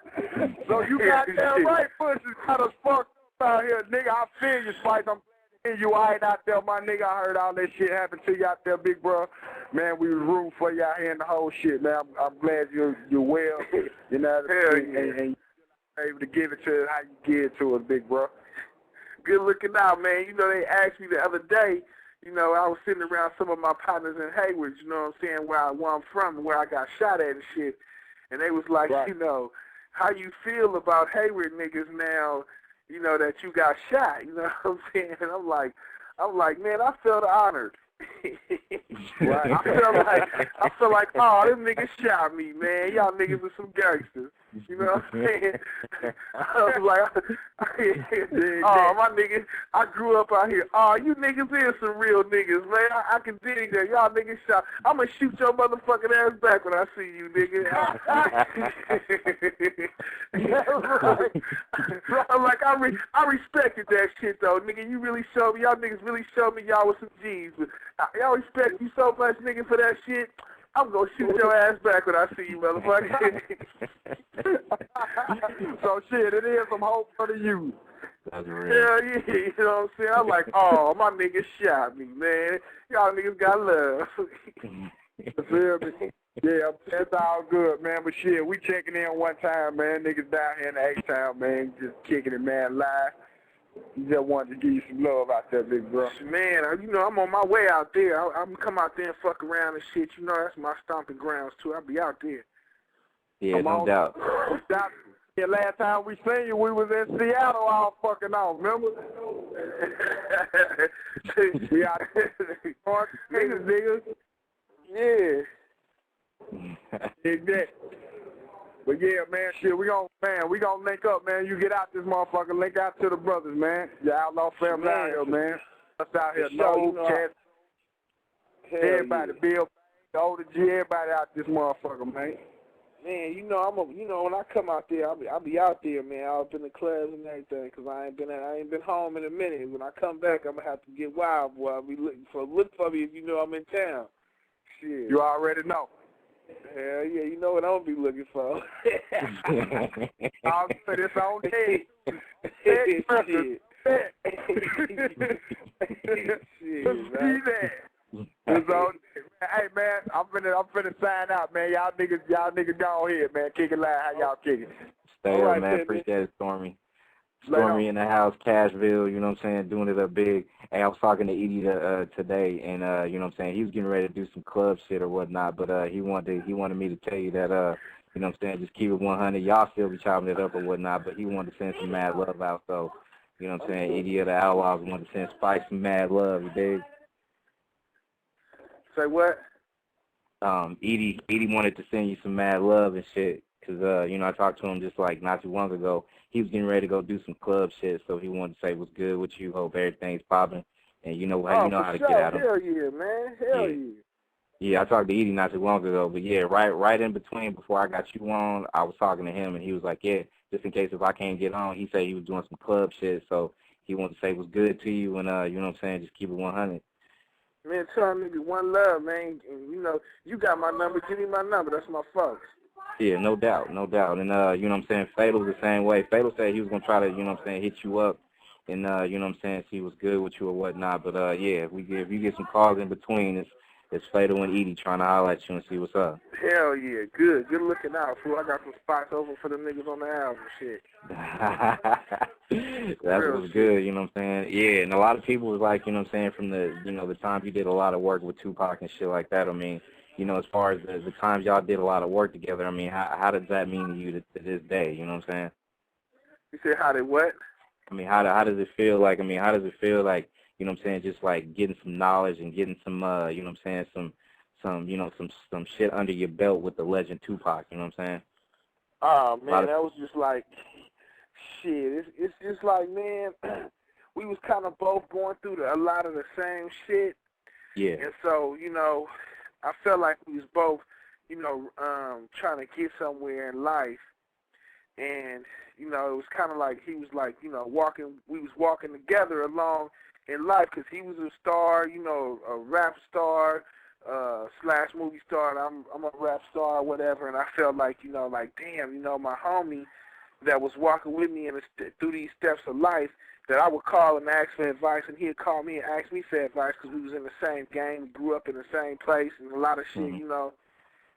So you got that right, push is kind of fucked up out here, nigga. I feel you, Spike. I'm glad you ain't out there, my nigga. I heard all that shit happen to you out there, big bro. Man, we was rooting for you out here in the whole shit, man. I'm glad you're well. You know, and able to give it to us how you give it to us, big bro. Good looking out, man. You know, they asked me the other day, I was sitting around some of my partners in Hayward, you know what I'm saying, where I'm from and where I got shot at and shit. And they was like, how you feel about Hayward niggas now, that you got shot, you know what I'm saying? And I'm like, man, I felt honored. Right. I feel like, oh, them niggas shot me, man. Y'all niggas are some gangsters. You know what I'm saying? I was like, oh, my niggas, I grew up out here. Oh, you niggas is some real niggas, man. I can dig that. Y'all niggas shot. I'm going to shoot your motherfucking ass back when I see you, nigga. I'm like, I respected that shit, though, nigga. You really showed me, y'all niggas really showed me y'all was some G's. But y'all respect you so much, nigga, for that shit. I'm going to shoot your ass back when I see you, motherfucker. So, shit, it is some hope for the youth. That's real. Hell yeah, you know what I'm saying? I'm like, oh, my niggas shot me, man. Y'all niggas got love. You feel me? Yeah, that's all good, man. But, shit, we checking in one time, man. Niggas down here in the H-Town, man, just kicking it, man, live. Just wanted to give you some love out there, big bro. Man, I'm on my way out there. I'm gonna come out there and fuck around and shit. That's my stomping grounds, too. I'll be out there. Yeah, no doubt. Yeah, last time we seen you, we was in Seattle all fucking off, remember? Yeah, niggas. Yeah. Exactly. But yeah, man, shit, we gonna link up, man. You get out this motherfucker, link out to the brothers, man. The outlaw family out here, man. Us out here, cats. Everybody, Bill, the older G, everybody out this motherfucker, man. Man, when I come out there, I'll be out there, man, out in the clubs and everything, 'cause I ain't been home in a minute. When I come back, I'm gonna have to get wild, boy. I'll be looking for me if you know I'm in town. Shit. You already know. Hell yeah, you know what I'm gonna be looking for. I'll put this on tape. Shit. It's on. Hey man, I'm finna sign out, man. Y'all niggas go ahead, man. Kick it live. How y'all kick it? Stay up, man. Appreciate it, Stormy. Stormy in the house, Cashville, you know what I'm saying, doing it up big. Hey, I was talking to Edie today, and you know what I'm saying, he was getting ready to do some club shit or whatnot, but he wanted me to tell you that you know what I'm saying, just keep it 100. Y'all still be chopping it up or whatnot, but he wanted to send some mad love out, so you know what I'm saying, Edie of the Outlaws wanted to send Spice some mad love, you dig? Say what? Edie wanted to send you some mad love and shit, because you know, I talked to him just like not too long ago. He was getting ready to go do some club shit, so he wanted to say what's good with you. Hope everything's popping, and you know how to get out of. Hell yeah, man. Hell yeah. Yeah, I talked to Edie not too long ago, but yeah, right in between before I got you on, I was talking to him, and he was like, yeah, just in case if I can't get on, he said he was doing some club shit, so he wanted to say what's good to you, and you know what I'm saying, just keep it 100. Man, tell nigga one love, man. And, you know, you got my number. Give me my number. That's my folks. Yeah, no doubt, no doubt. And, you know what I'm saying, Fatal's the same way. Fatal said he was going to try to, you know what I'm saying, hit you up and, you know what I'm saying, see what's good with you or whatnot. But, yeah, if you get some calls in between, it's Fatal and Edie trying to holler at you and see what's up. Hell yeah, good. Good looking out, fool. I got some spots open for the niggas on the album, shit. That's what's good, you know what I'm saying? Yeah, and a lot of people was like, you know what I'm saying, from the, you know, the time you did a lot of work with Tupac and shit like that, I mean, you know, as far as the times y'all did a lot of work together, I mean, how does that mean to you to this day, you know what I'm saying? You said how did what? I mean, how does it feel like, how does it feel like, you know what I'm saying, just like getting some knowledge and getting some, you know what I'm saying, some you know, some shit under your belt with the legend Tupac, you know what I'm saying? Oh, man, that was just like, shit, it's just like, man, we was kind of both going through a lot of the same shit. Yeah. And so, you know, I felt like we was both, you know, trying to get somewhere in life. And, you know, it was kind of like he was like, you know, we was walking together along in life because he was a star, you know, a rap star, / movie star, and I'm a rap star or whatever. And I felt like, you know, like, damn, you know, my homie that was walking with me through these steps of life, that I would call and ask for advice, and he'd call me and ask me for advice because we was in the same game, grew up in the same place, and a lot of shit, you know.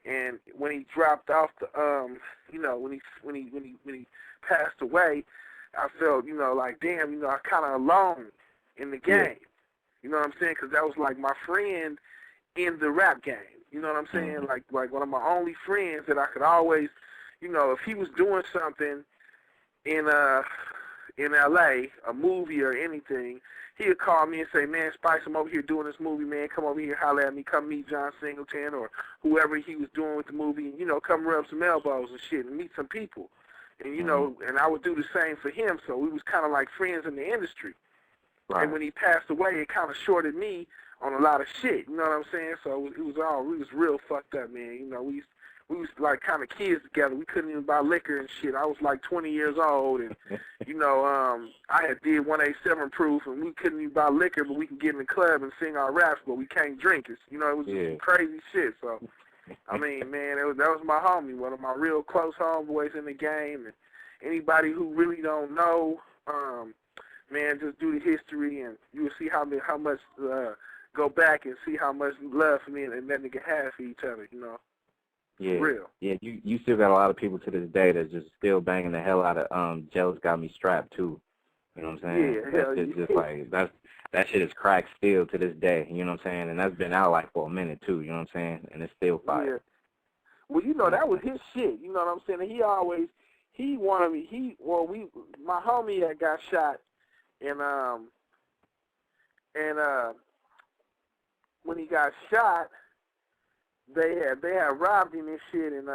And when he dropped off the, you know, when he passed away, I felt, you know, like, damn, you know, I kind of alone in the game. Yeah. You know what I'm saying? Because that was like my friend in the rap game. You know what I'm saying? Mm-hmm. Like one of my only friends that I could always, you know, if he was doing something in L.A., a movie or anything, he would call me and say, man, Spice, I'm over here doing this movie, man. Come over here, holler at me. Come meet John Singleton or whoever he was doing with the movie. And, you know, come rub some elbows and shit and meet some people. And, you know, and I would do the same for him. So we was kind of like friends in the industry. Right. And when he passed away, it kind of shorted me on a lot of shit. You know what I'm saying? So we was real fucked up, man. You know, we was like kind of kids together. We couldn't even buy liquor and shit. I was like 20 years old, and you know, I had did 187 proof, and we couldn't even buy liquor, but we could get in the club and sing our raps, but we can't drink it. You know, it was just some crazy shit. So, I mean, man, that was my homie, one of my real close homeboys in the game. And anybody who really don't know, man, just do the history, and you'll see how much go back and see how much love for me and that nigga has for each other. You know. Yeah, real. Yeah. You still got a lot of people to this day that's just still banging the hell out of Jealous Got Me Strapped too. You know what I'm saying? Yeah, that's just like that shit is cracked still to this day. You know what I'm saying? And that's been out like for a minute too. You know what I'm saying? And it's still fire. Yeah. Well, you know that was his shit. You know what I'm saying? And he wanted me. My homie that got shot, and when he got shot, they had robbed him and shit, and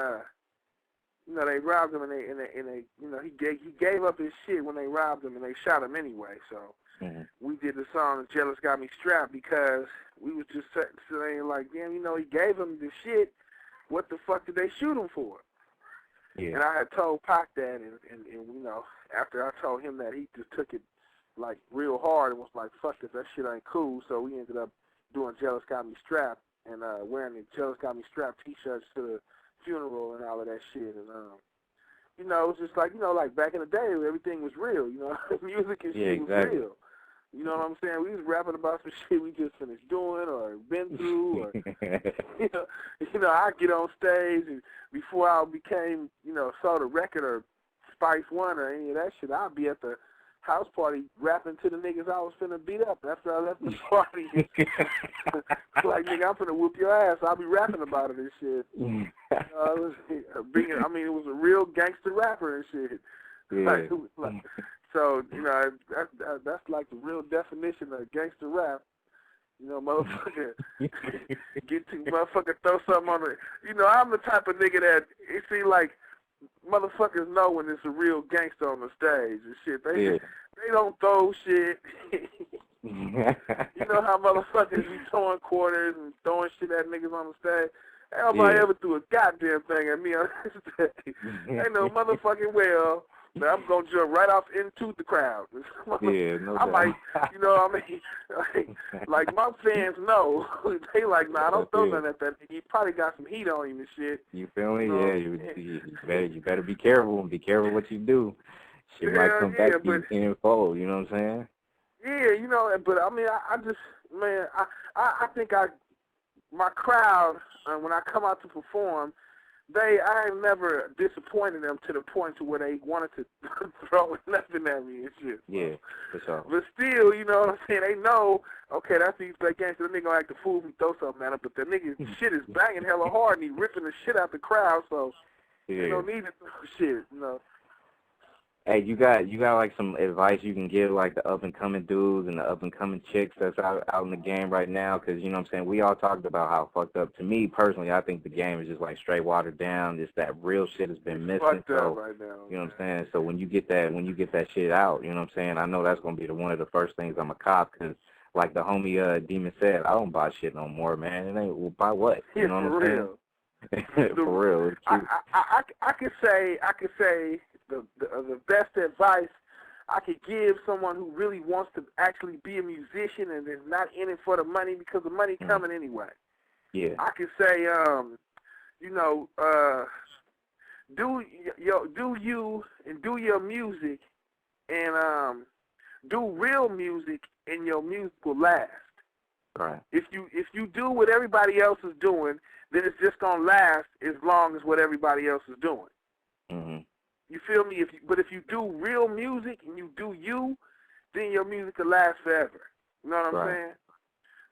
you know, they robbed him and they you know, he gave up his shit when they robbed him and they shot him anyway. So we did the song "Jealous Got Me Strapped" because we was just saying like, damn, you know, he gave him the shit. What the fuck did they shoot him for? Yeah. And I had told Pac that, and you know, after I told him that, he just took it like real hard and was like, fuck this, that shit ain't cool. So we ended up doing "Jealous Got Me Strapped" and wearing the "Jealous Got Me Strapped" T-shirts to the funeral and all of that shit. And you know, it was just like, you know, like back in the day, everything was real. You know, music and shit was real. You know what I'm saying? We was rapping about some shit we just finished doing or been through, or you know, I get on stage and before I became, you know, sold a record or Spice One or any of that shit, I'd be at the house party rapping to the niggas I was finna beat up after I left the party. Like, nigga, I'm finna whoop your ass. I'll be rapping about it and shit. It was a real gangster rapper and shit. Yeah. So, you know, that's like the real definition of gangster rap. You know, motherfucker, motherfucker throw something on it. You know, I'm the type of nigga that it seems like motherfuckers know when it's a real gangster on the stage and shit. They don't throw shit. You know how motherfuckers be throwing quarters and throwing shit at niggas on the stage? Ain't nobody ever threw a goddamn thing at me on the stage. Ain't no motherfucking well that I'm going to jump right off into the crowd. I might, you know what I mean? Like my fans know. They like, nah, don't throw nothing at that nigga. You probably got some heat on you and shit. You feel me? You better be careful and be careful what you do. Shit might come back to you tenfold, you know what I'm saying? Yeah, you know, but I mean, I just, man, I think my crowd, when I come out to perform, I ain't never disappointed them to the point to where they wanted to throw nothing at me and shit. Yeah, for sure. But still, you know what I'm saying, they know, okay, that's the East Bay Gangster, the nigga gonna act the fool if he throw something at him, but the nigga shit is banging hella hard and he ripping the shit out the crowd, so you don't need to throw shit, you know. Hey, you got like some advice you can give like the up and coming dudes and the up and coming chicks that's out in the game right now? Because you know what I'm saying, we all talked about how fucked up. To me personally, I think the game is just like straight watered down. Just that real shit has been missing. Fucked up right now. You know what I'm saying? So when you get that shit out, you know what I'm saying, I know that's gonna be one of the first things I'm a cop. Because like the homie Demon said, I don't buy shit no more, man. It ain't, well, buy what? You know what I'm saying? For real. I could say the best advice I could give someone who really wants to actually be a musician and is not in it for the money, because the money coming anyway. Yeah. I could say, you know, do you and do your music, and do real music, and your music will last. Right. If you do what everybody else is doing, then it's just gonna last as long as what everybody else is doing. Mm-hmm. You feel me? But if you do real music and you do you, then your music will last forever. You know what I'm saying?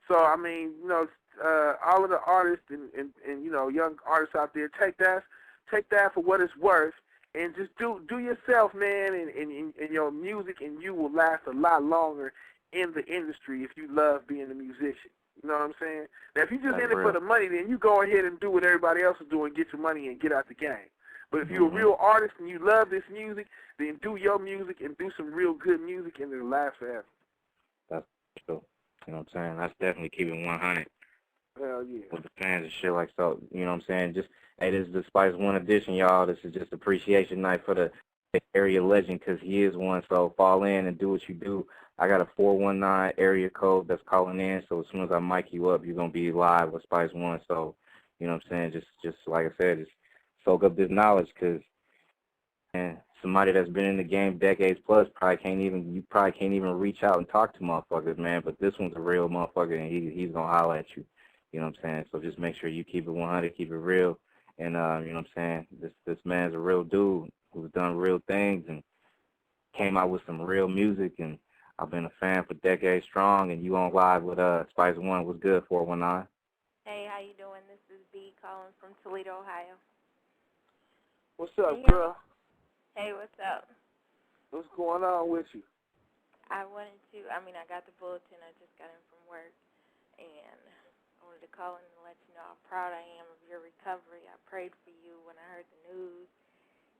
So I mean, you know, all of the artists and you know, young artists out there, take that for what it's worth, and just do yourself, man, and your music and you will last a lot longer in the industry if you love being a musician. You know what I'm saying? Now, if you just in it for the money, then you go ahead and do what everybody else is doing, get your money and get out the game. But if you're a real artist and you love this music, then do your music and do some real good music, and it'll last forever. That's true. You know what I'm saying? That's definitely keeping 100. Hell yeah. With the fans and shit like so. You know what I'm saying? Just, hey, this is the Spice One edition, y'all. This is just appreciation night for the area legend, because he is one. So fall in and do what you do. I got a 419 area code that's calling in, so as soon as I mic you up, you're going to be live with Spice One. So, you know what I'm saying? Just like I said, just soak up this knowledge, because somebody that's been in the game decades plus probably can't even reach out and talk to motherfuckers, man. But this one's a real motherfucker, and he's going to holler at you. You know what I'm saying? So just make sure you keep it 100, keep it real. And, you know what I'm saying? This man's a real dude who's done real things and came out with some real music, and I've been a fan for decades strong, and you on live with Spice One. What's good, 419? Hey, how you doing? This is B calling from Toledo, Ohio. What's up, girl? Hey, what's up? What's going on with you? I got the bulletin. I just got in from work, and I wanted to call in and let you know how proud I am of your recovery. I prayed for you when I heard the news.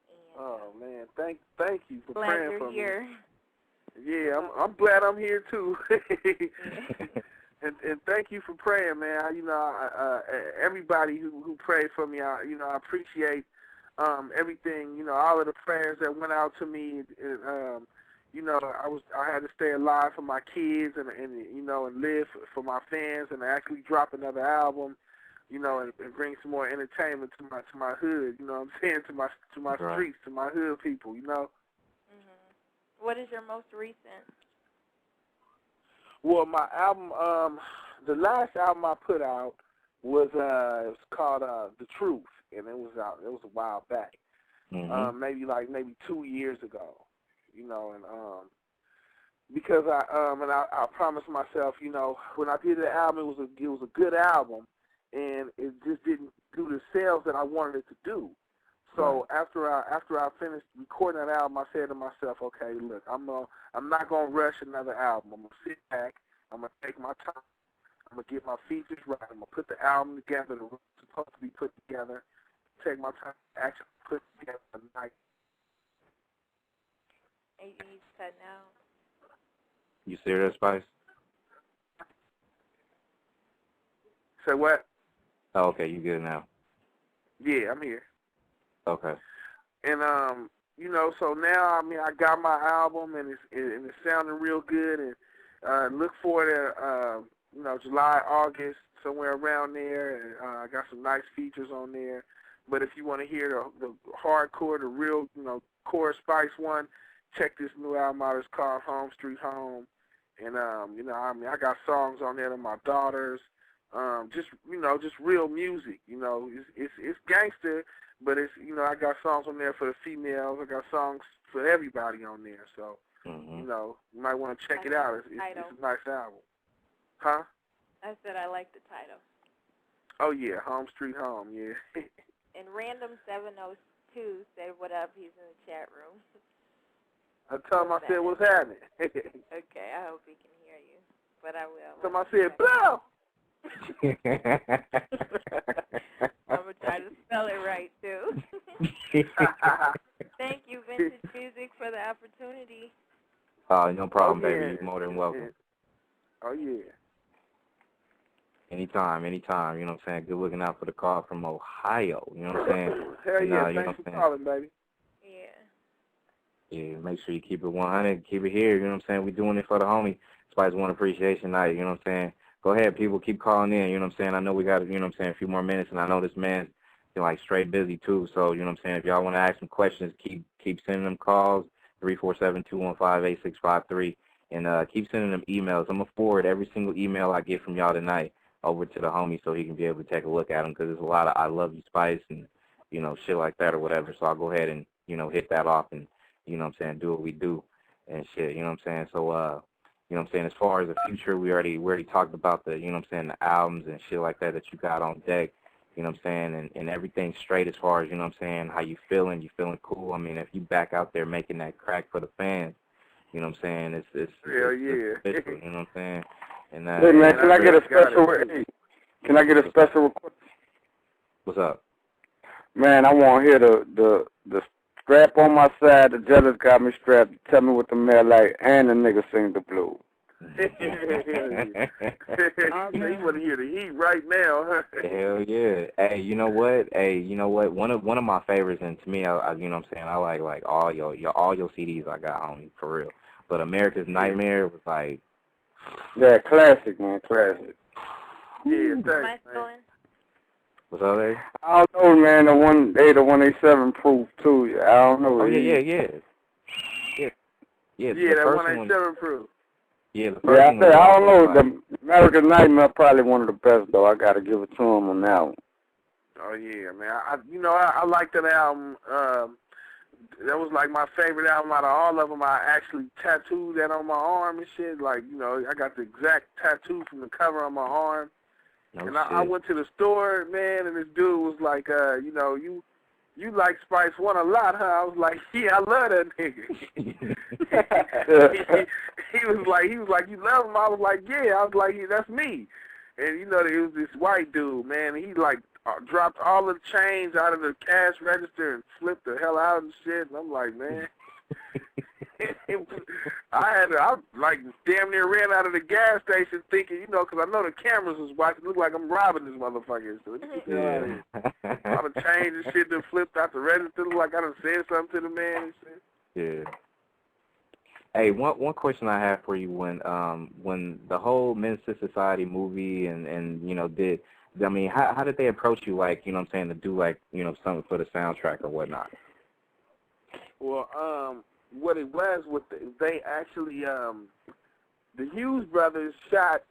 And, oh, man. Thank you for glad praying you're for here. me. Yeah, I'm glad I'm here, too. And thank you for praying, man. You know, everybody who prayed for me, I appreciate everything, you know, all of the prayers that went out to me. You know, I had to stay alive for my kids and you know, and live for my fans, and actually drop another album, you know, and bring some more entertainment to my hood. You know what I'm saying? To my streets, to my hood people. You know. What is your most recent? Well, my album, the last album I put out was it was called The Truth, and it was a while back, maybe 2 years ago, you know, and because I promised myself, you know, when I did the album, it was a good album, and it just didn't do the sales that I wanted it to do. So after I finished recording that album, I said to myself, okay, look, I'm not gonna rush another album. I'm gonna sit back. I'm gonna take my time. I'm gonna get my features right. I'm gonna put the album together the way it's supposed to be put together. Take my time to actually put it together tonight. He's cutting out. You serious, Spice? Say what? Oh, okay, you good now. Yeah, I'm here. Okay. And you know, so now I mean I got my album and it's sounding real good, and look forward to you know, July, August, somewhere around there, and I got some nice features on there. But if you want to hear the hardcore, the real, you know, core Spice One, check this new album out. It's called Home Street Home, and you know, I mean I got songs on there to my daughters. Just, you know, just real music. You know, it's gangster, but it's, you know, I got songs on there for the females. I got songs for everybody on there. So, you know, you might want to check it out. It's a nice album. Huh? I said I like the title. Oh yeah, Home Street Home. Yeah. And Random 702 said, "What up?" He's in the chat room. I told him I said, "What's happening?" Okay, I hope he can hear you, but I will. Told him I said, "Blow." I'm gonna try to spell it right too. Thank you, Vintage Music, for the opportunity. No problem, yeah. baby. You're more than welcome. Oh yeah. Anytime. You know what I'm saying? Good looking out for the call from Ohio. You know what I'm saying? Hell yeah. You know Thanks what for calling, baby. Yeah. Yeah, make sure you keep it 100. Keep it here. You know what I'm saying? We're doing it for the homie. Spice One Appreciation Night. You know what I'm saying? Go ahead, people. Keep calling in. You know what I'm saying? I know we got, you know what I'm saying, a few more minutes, and I know this man's like straight busy too. So, you know what I'm saying? If y'all want to ask some questions, keep sending them calls, 347-215-8653, and keep sending them emails. I'm going to forward every single email I get from y'all tonight over to the homie so he can be able to take a look at them, because there's a lot of I love you, Spice, and, you know, shit like that or whatever. So I'll go ahead and, you know, hit that off and, you know what I'm saying, do what we do and shit, you know what I'm saying? So, you know what I'm saying, as far as the future, we already talked about the, you know what I'm saying, the albums and shit like that you got on deck, you know what I'm saying, and everything straight as far as, you know what I'm saying, how you feeling cool. I mean, if you back out there making that crack for the fans, you know what I'm saying, it's official, you know what I'm saying? And, hey, man, can I get a special request? What's up? Man, I want to hear the strap on my side, the jealous got me strapped. Tell me what the man like, and the nigga sing the blues. You want to hear the heat right now, huh? Hell yeah. Hey, you know what? One of my favorites, and to me, I you know what I'm saying, I like all your CDs I got on me, for real. But America's Nightmare was like, yeah, classic, man, classic. Yeah, thanks, man. What's up there? I don't know, man. The 187 proof too. I don't know. Oh yeah. Yeah, that 187 proof. Yeah, the first one. I don't know. The American Nightmare probably one of the best though. I got to give it to him on that one. Oh yeah, man. I like that album. That was like my favorite album out of all of them. I actually tattooed that on my arm and shit. Like, you know, I got the exact tattoo from the cover on my arm. I went to the store, man, and this dude was like, you know, you like Spice One a lot, huh? I was like, yeah, I love that nigga. he was like, you love him? I was like, yeah. I was like, yeah, that's me. And you know, it was this white dude, man. He like dropped all the change out of the cash register and flipped the hell out and shit. And I'm like, man. I like damn near ran out of the gas station thinking, you know, because I know the cameras was watching. It looked like I'm robbing this motherfucker. So all the change and shit that flipped out the register. Looked like I done said something to the man and shit. Yeah. Hey, one question I have for you, when the whole Men's Society movie and you know how did they approach you, like, you know what I'm saying, to do like, you know, something for the soundtrack or whatnot? Well, what it was with they actually the Hughes brothers shot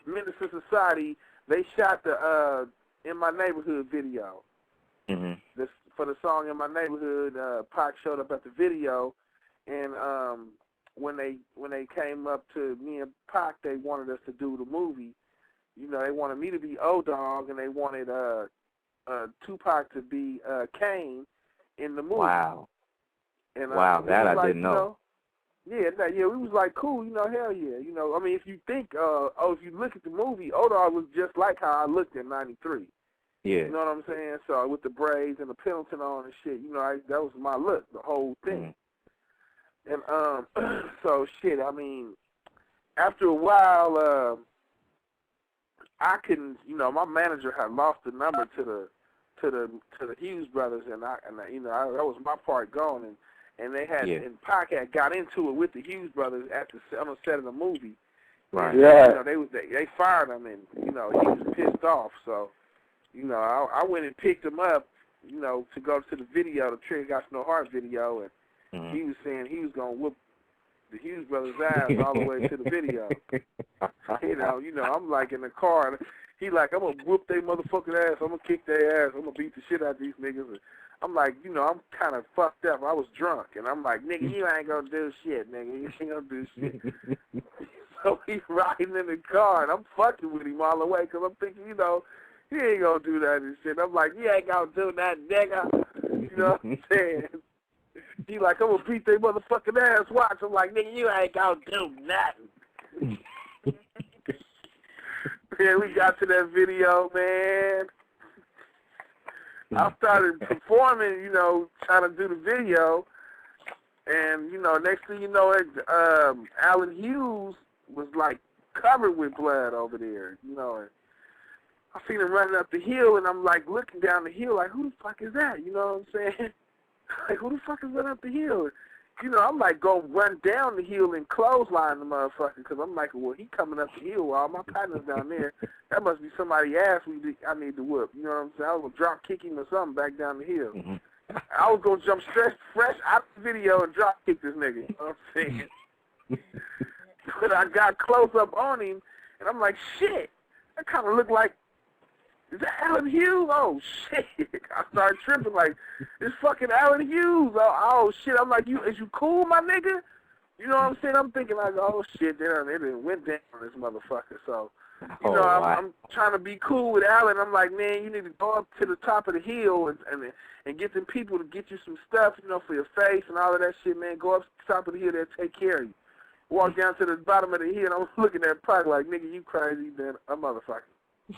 Madison Society. They shot the In My Neighborhood video. For the song In My Neighborhood. Pac showed up at the video, and when they came up to me and Pac, they wanted us to do the movie. You know, they wanted me to be O-Dog, and they wanted Tupac to be Kane in the movie. Wow. And, wow, that I didn't know. Yeah, we was like, cool, you know, hell yeah. You know, I mean, if you think, if you look at the movie, O-Dog was just like how I looked in '93. Yeah. You know what I'm saying? So with the braids and the Pendleton on and shit, you know, that was my look, the whole thing. And so shit, I mean, after a while, I couldn't, you know, my manager had lost the number to the Hughes brothers, and that was my part gone, and they had, and Pac had got into it with the Hughes brothers on the set of the movie. Right. Yeah. You know, they fired him, and you know he was pissed off. So, you know, I went and picked him up, you know, to go to the video, the Trigger Got No Heart video, and he was saying he was gonna whoop the Hughes brothers' ass all the way to the video. You know, I'm like in the car, and he like, I'm gonna whoop their motherfucking ass, I'm gonna kick their ass, I'm gonna beat the shit out of these niggas. And I'm like, you know, I'm kind of fucked up. I was drunk, and I'm like, nigga, you ain't gonna do shit, nigga. You ain't gonna do shit. So he's riding in the car, and I'm fucking with him all the way, because I'm thinking, you know, he ain't gonna do that and shit. I'm like, you ain't gonna do that, nigga. You know what I'm saying? He like, I'm gonna beat their motherfucking ass. Watch. I'm like, nigga, you ain't gonna do nothing. Man, we got to that video, man. I started performing, you know, trying to do the video, and, you know, next thing you know, Alan Hughes was, like, covered with blood over there, you know, and I seen him running up the hill, and I'm, like, looking down the hill, like, who the fuck is that, you know what I'm saying? Like, who the fuck is running up the hill? You know, I'm, like, going to run down the hill and clothesline the motherfucker, because I'm like, well, he coming up the hill while all my partners down there. That must be somebody's ass I need to whoop. You know what I'm saying? I was going to drop kick him or something back down the hill. I was going to jump fresh out of the video and drop kick this nigga. You know what I'm saying? But I got close up on him, and I'm like, shit, that kind of looked like, is that Alan Hughes? Oh, shit. I started tripping like, it's fucking Alan Hughes. Oh, shit. I'm like, is you cool, my nigga? You know what I'm saying? I'm thinking like, oh, shit, they done went down on this motherfucker. So, you know, I'm trying to be cool with Alan. I'm like, man, you need to go up to the top of the hill and get them people to get you some stuff, you know, for your face and all of that shit, man. Go up to the top of the hill, they'll take care of you. Walk down to the bottom of the hill, and I'm looking at Pac like, nigga, you crazy, man, a motherfucker.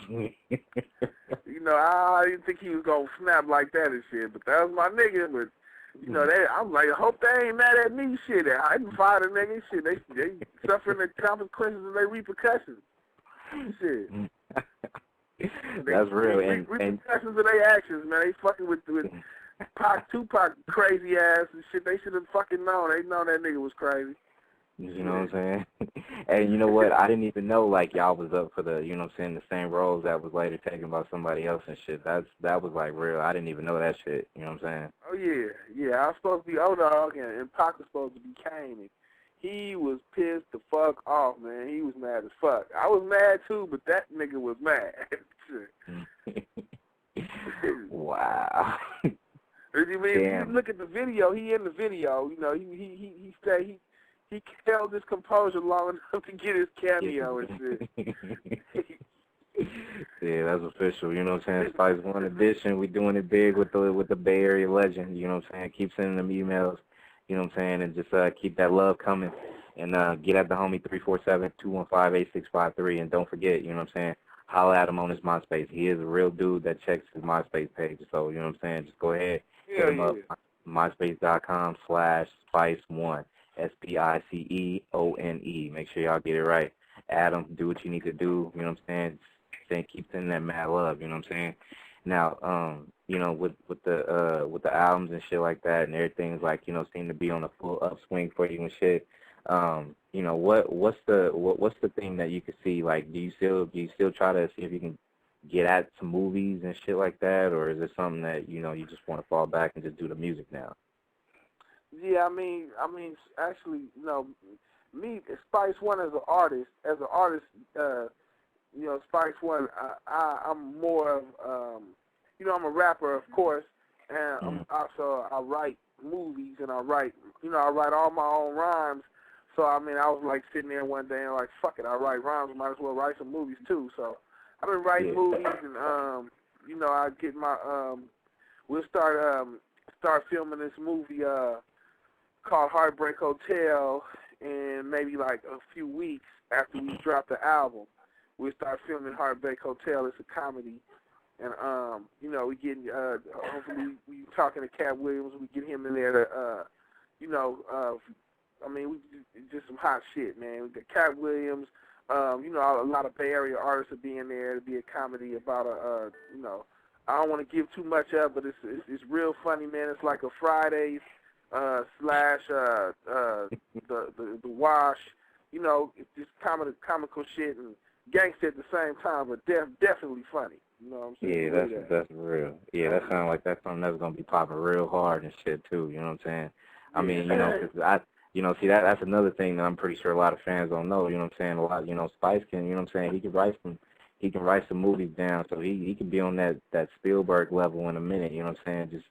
You know, I didn't think he was going to snap like that and shit, but that was my nigga. But, you know, I'm like, I hope they ain't mad at me, shit. I didn't fire the nigga, shit. They suffering the consequences of their repercussions. Shit. That's real. Repercussions of their actions, man. They fucking with Tupac crazy ass and shit. They should have fucking known. They know that nigga was crazy. You know what I'm saying? And you know what? I didn't even know, like, y'all was up for the, you know what I'm saying, the same roles that was later taken by somebody else and shit. That was, like, real. I didn't even know that shit. You know what I'm saying? Oh, yeah. Yeah, I was supposed to be O-Dog, and Pac was supposed to be Kane. And he was pissed the fuck off, man. He was mad as fuck. I was mad, too, but that nigga was mad. Wow. You mean, if you look at the video, he in the video, you know, he said he held his composure long enough to get his cameo and shit. Yeah, that's official. You know what I'm saying? Spice One Edition. We doing it big with the Bay Area legend. You know what I'm saying? Keep sending them emails. You know what I'm saying? And just keep that love coming. And get at the homie 347-215-8653. And don't forget, you know what I'm saying? Holla at him on his MySpace. He is a real dude that checks his MySpace page. So, you know what I'm saying? Just go ahead. Hit him up. MySpace.com/Spice1. SPICEONE. Make sure y'all get it right. Adam, do what you need to do. You know what I'm saying? Keep sending that mad love. You know what I'm saying? Now, you know, with the albums and shit like that, and everything's like, you know, seem to be on a full upswing for you and shit. You know, what's the thing that you could see? Like, do you still try to see if you can get at some movies and shit like that, or is it something that, you know, you just want to fall back and just do the music now? Yeah, I mean, actually, you know, me, Spice One as an artist, you know, Spice One, I'm more of, you know, I'm a rapper, of course, and I write movies, and I write all my own rhymes. So, I mean, I was like sitting there one day and like, fuck it, I write rhymes, might as well write some movies too. So, I've been writing movies, and you know, I get my, we'll start filming this movie called Heartbreak Hotel, and maybe like a few weeks after we drop the album, we'll start filming Heartbreak Hotel. It's a comedy, and you know, we getting hopefully we talking to Cat Williams, we get him in there to you know, I mean, we just some hot shit, man. We got Cat Williams, You know, a lot of Bay Area artists will be in there. It'll be a comedy about you know, I don't want to give too much up, but it's real funny, man. It's like a Fridays slash the Wash. You know, it's just comical shit and gangster at the same time, but definitely funny. You know what I'm saying? Yeah, that's real. Yeah, that sounds like that's something that's gonna be popping real hard and shit too. You know what I'm saying? I mean, you know, 'cause see that's another thing that I'm pretty sure a lot of fans don't know. You know what I'm saying? A lot, you know, Spice can, you know what I'm saying? He can write some movies down, so he can be on that Spielberg level in a minute. You know what I'm saying? Just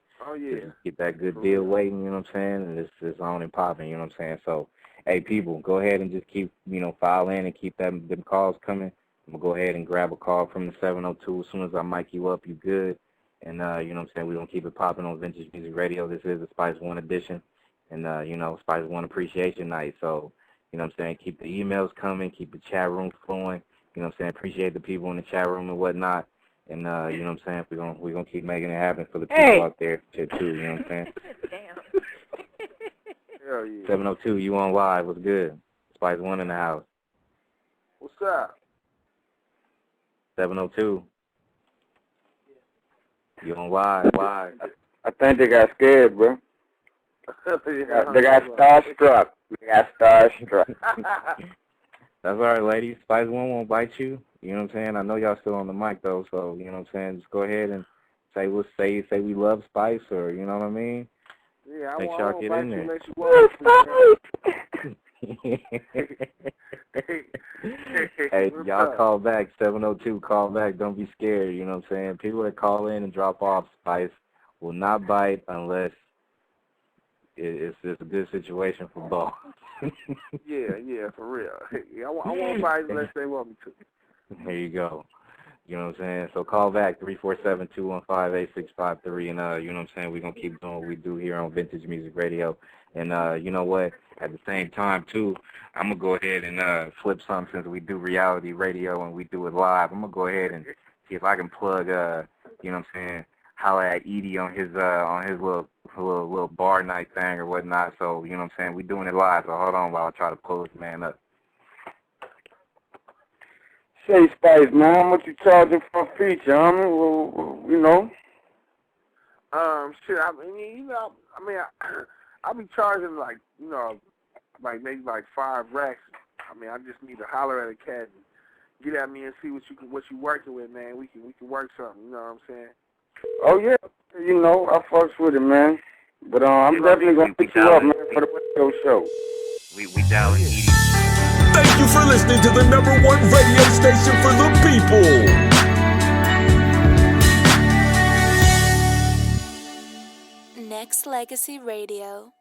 get that good deal waiting. You know what I'm saying? And it's on and popping. You know what I'm saying? So, hey, people, go ahead and just keep, you know, file in and keep them calls coming. I'm going to go ahead and grab a call from the 702. As soon as I mic you up, you good. And, you know what I'm saying, we're going to keep it popping on Vintage Music Radio. This is the Spice One edition. And, you know, Spice One Appreciation Night. So, you know what I'm saying, keep the emails coming, keep the chat room flowing. You know what I'm saying, appreciate the people in the chat room and whatnot. And, you know what I'm saying, we're gonna keep making it happen for the people out there too, you know what I'm saying? Damn. Hell yeah. 702, you on live, what's good? Spice One in the house. What's up? 702. You on live. I think they got scared, bro. They got starstruck. That's all right, ladies. Spice One won't bite you. You know what I'm saying? I know y'all still on the mic though, so you know what I'm saying. Just go ahead and say we love Spice, or you know what I mean. Yeah, make sure y'all get in there. Hey, y'all call back 702. Call back. Don't be scared. You know what I'm saying. People that call in and drop off, Spice will not bite unless it's a good situation for both. yeah, for real. I won't bite unless they want me to. There you go. You know what I'm saying? So call back 347-215-8653, and you know what I'm saying, we're gonna keep doing what we do here on Vintage Music Radio. And you know what? At the same time too, I'm gonna go ahead and flip something since we do reality radio and we do it live. I'm gonna go ahead and see if I can plug you know what I'm saying, holla at Edie on his little bar night thing or whatnot. So, you know what I'm saying, we doing it live, so hold on while I try to pull this man up. Say, Spice, man, how much you charging for a feature, homie? Well, you know. Shit, I mean, you know, I'll be charging like, you know, like maybe like 5 racks. I mean, I just need to holler at a cat and get at me and see what you working with, man. We can work something, you know what I'm saying? Oh, yeah. You know, I fucks with it, man. But I'm definitely going to pick you up, man, for the radio show. We down Edie. Thank you for listening to the #1 radio station for the people. Nexxlegacy Radio.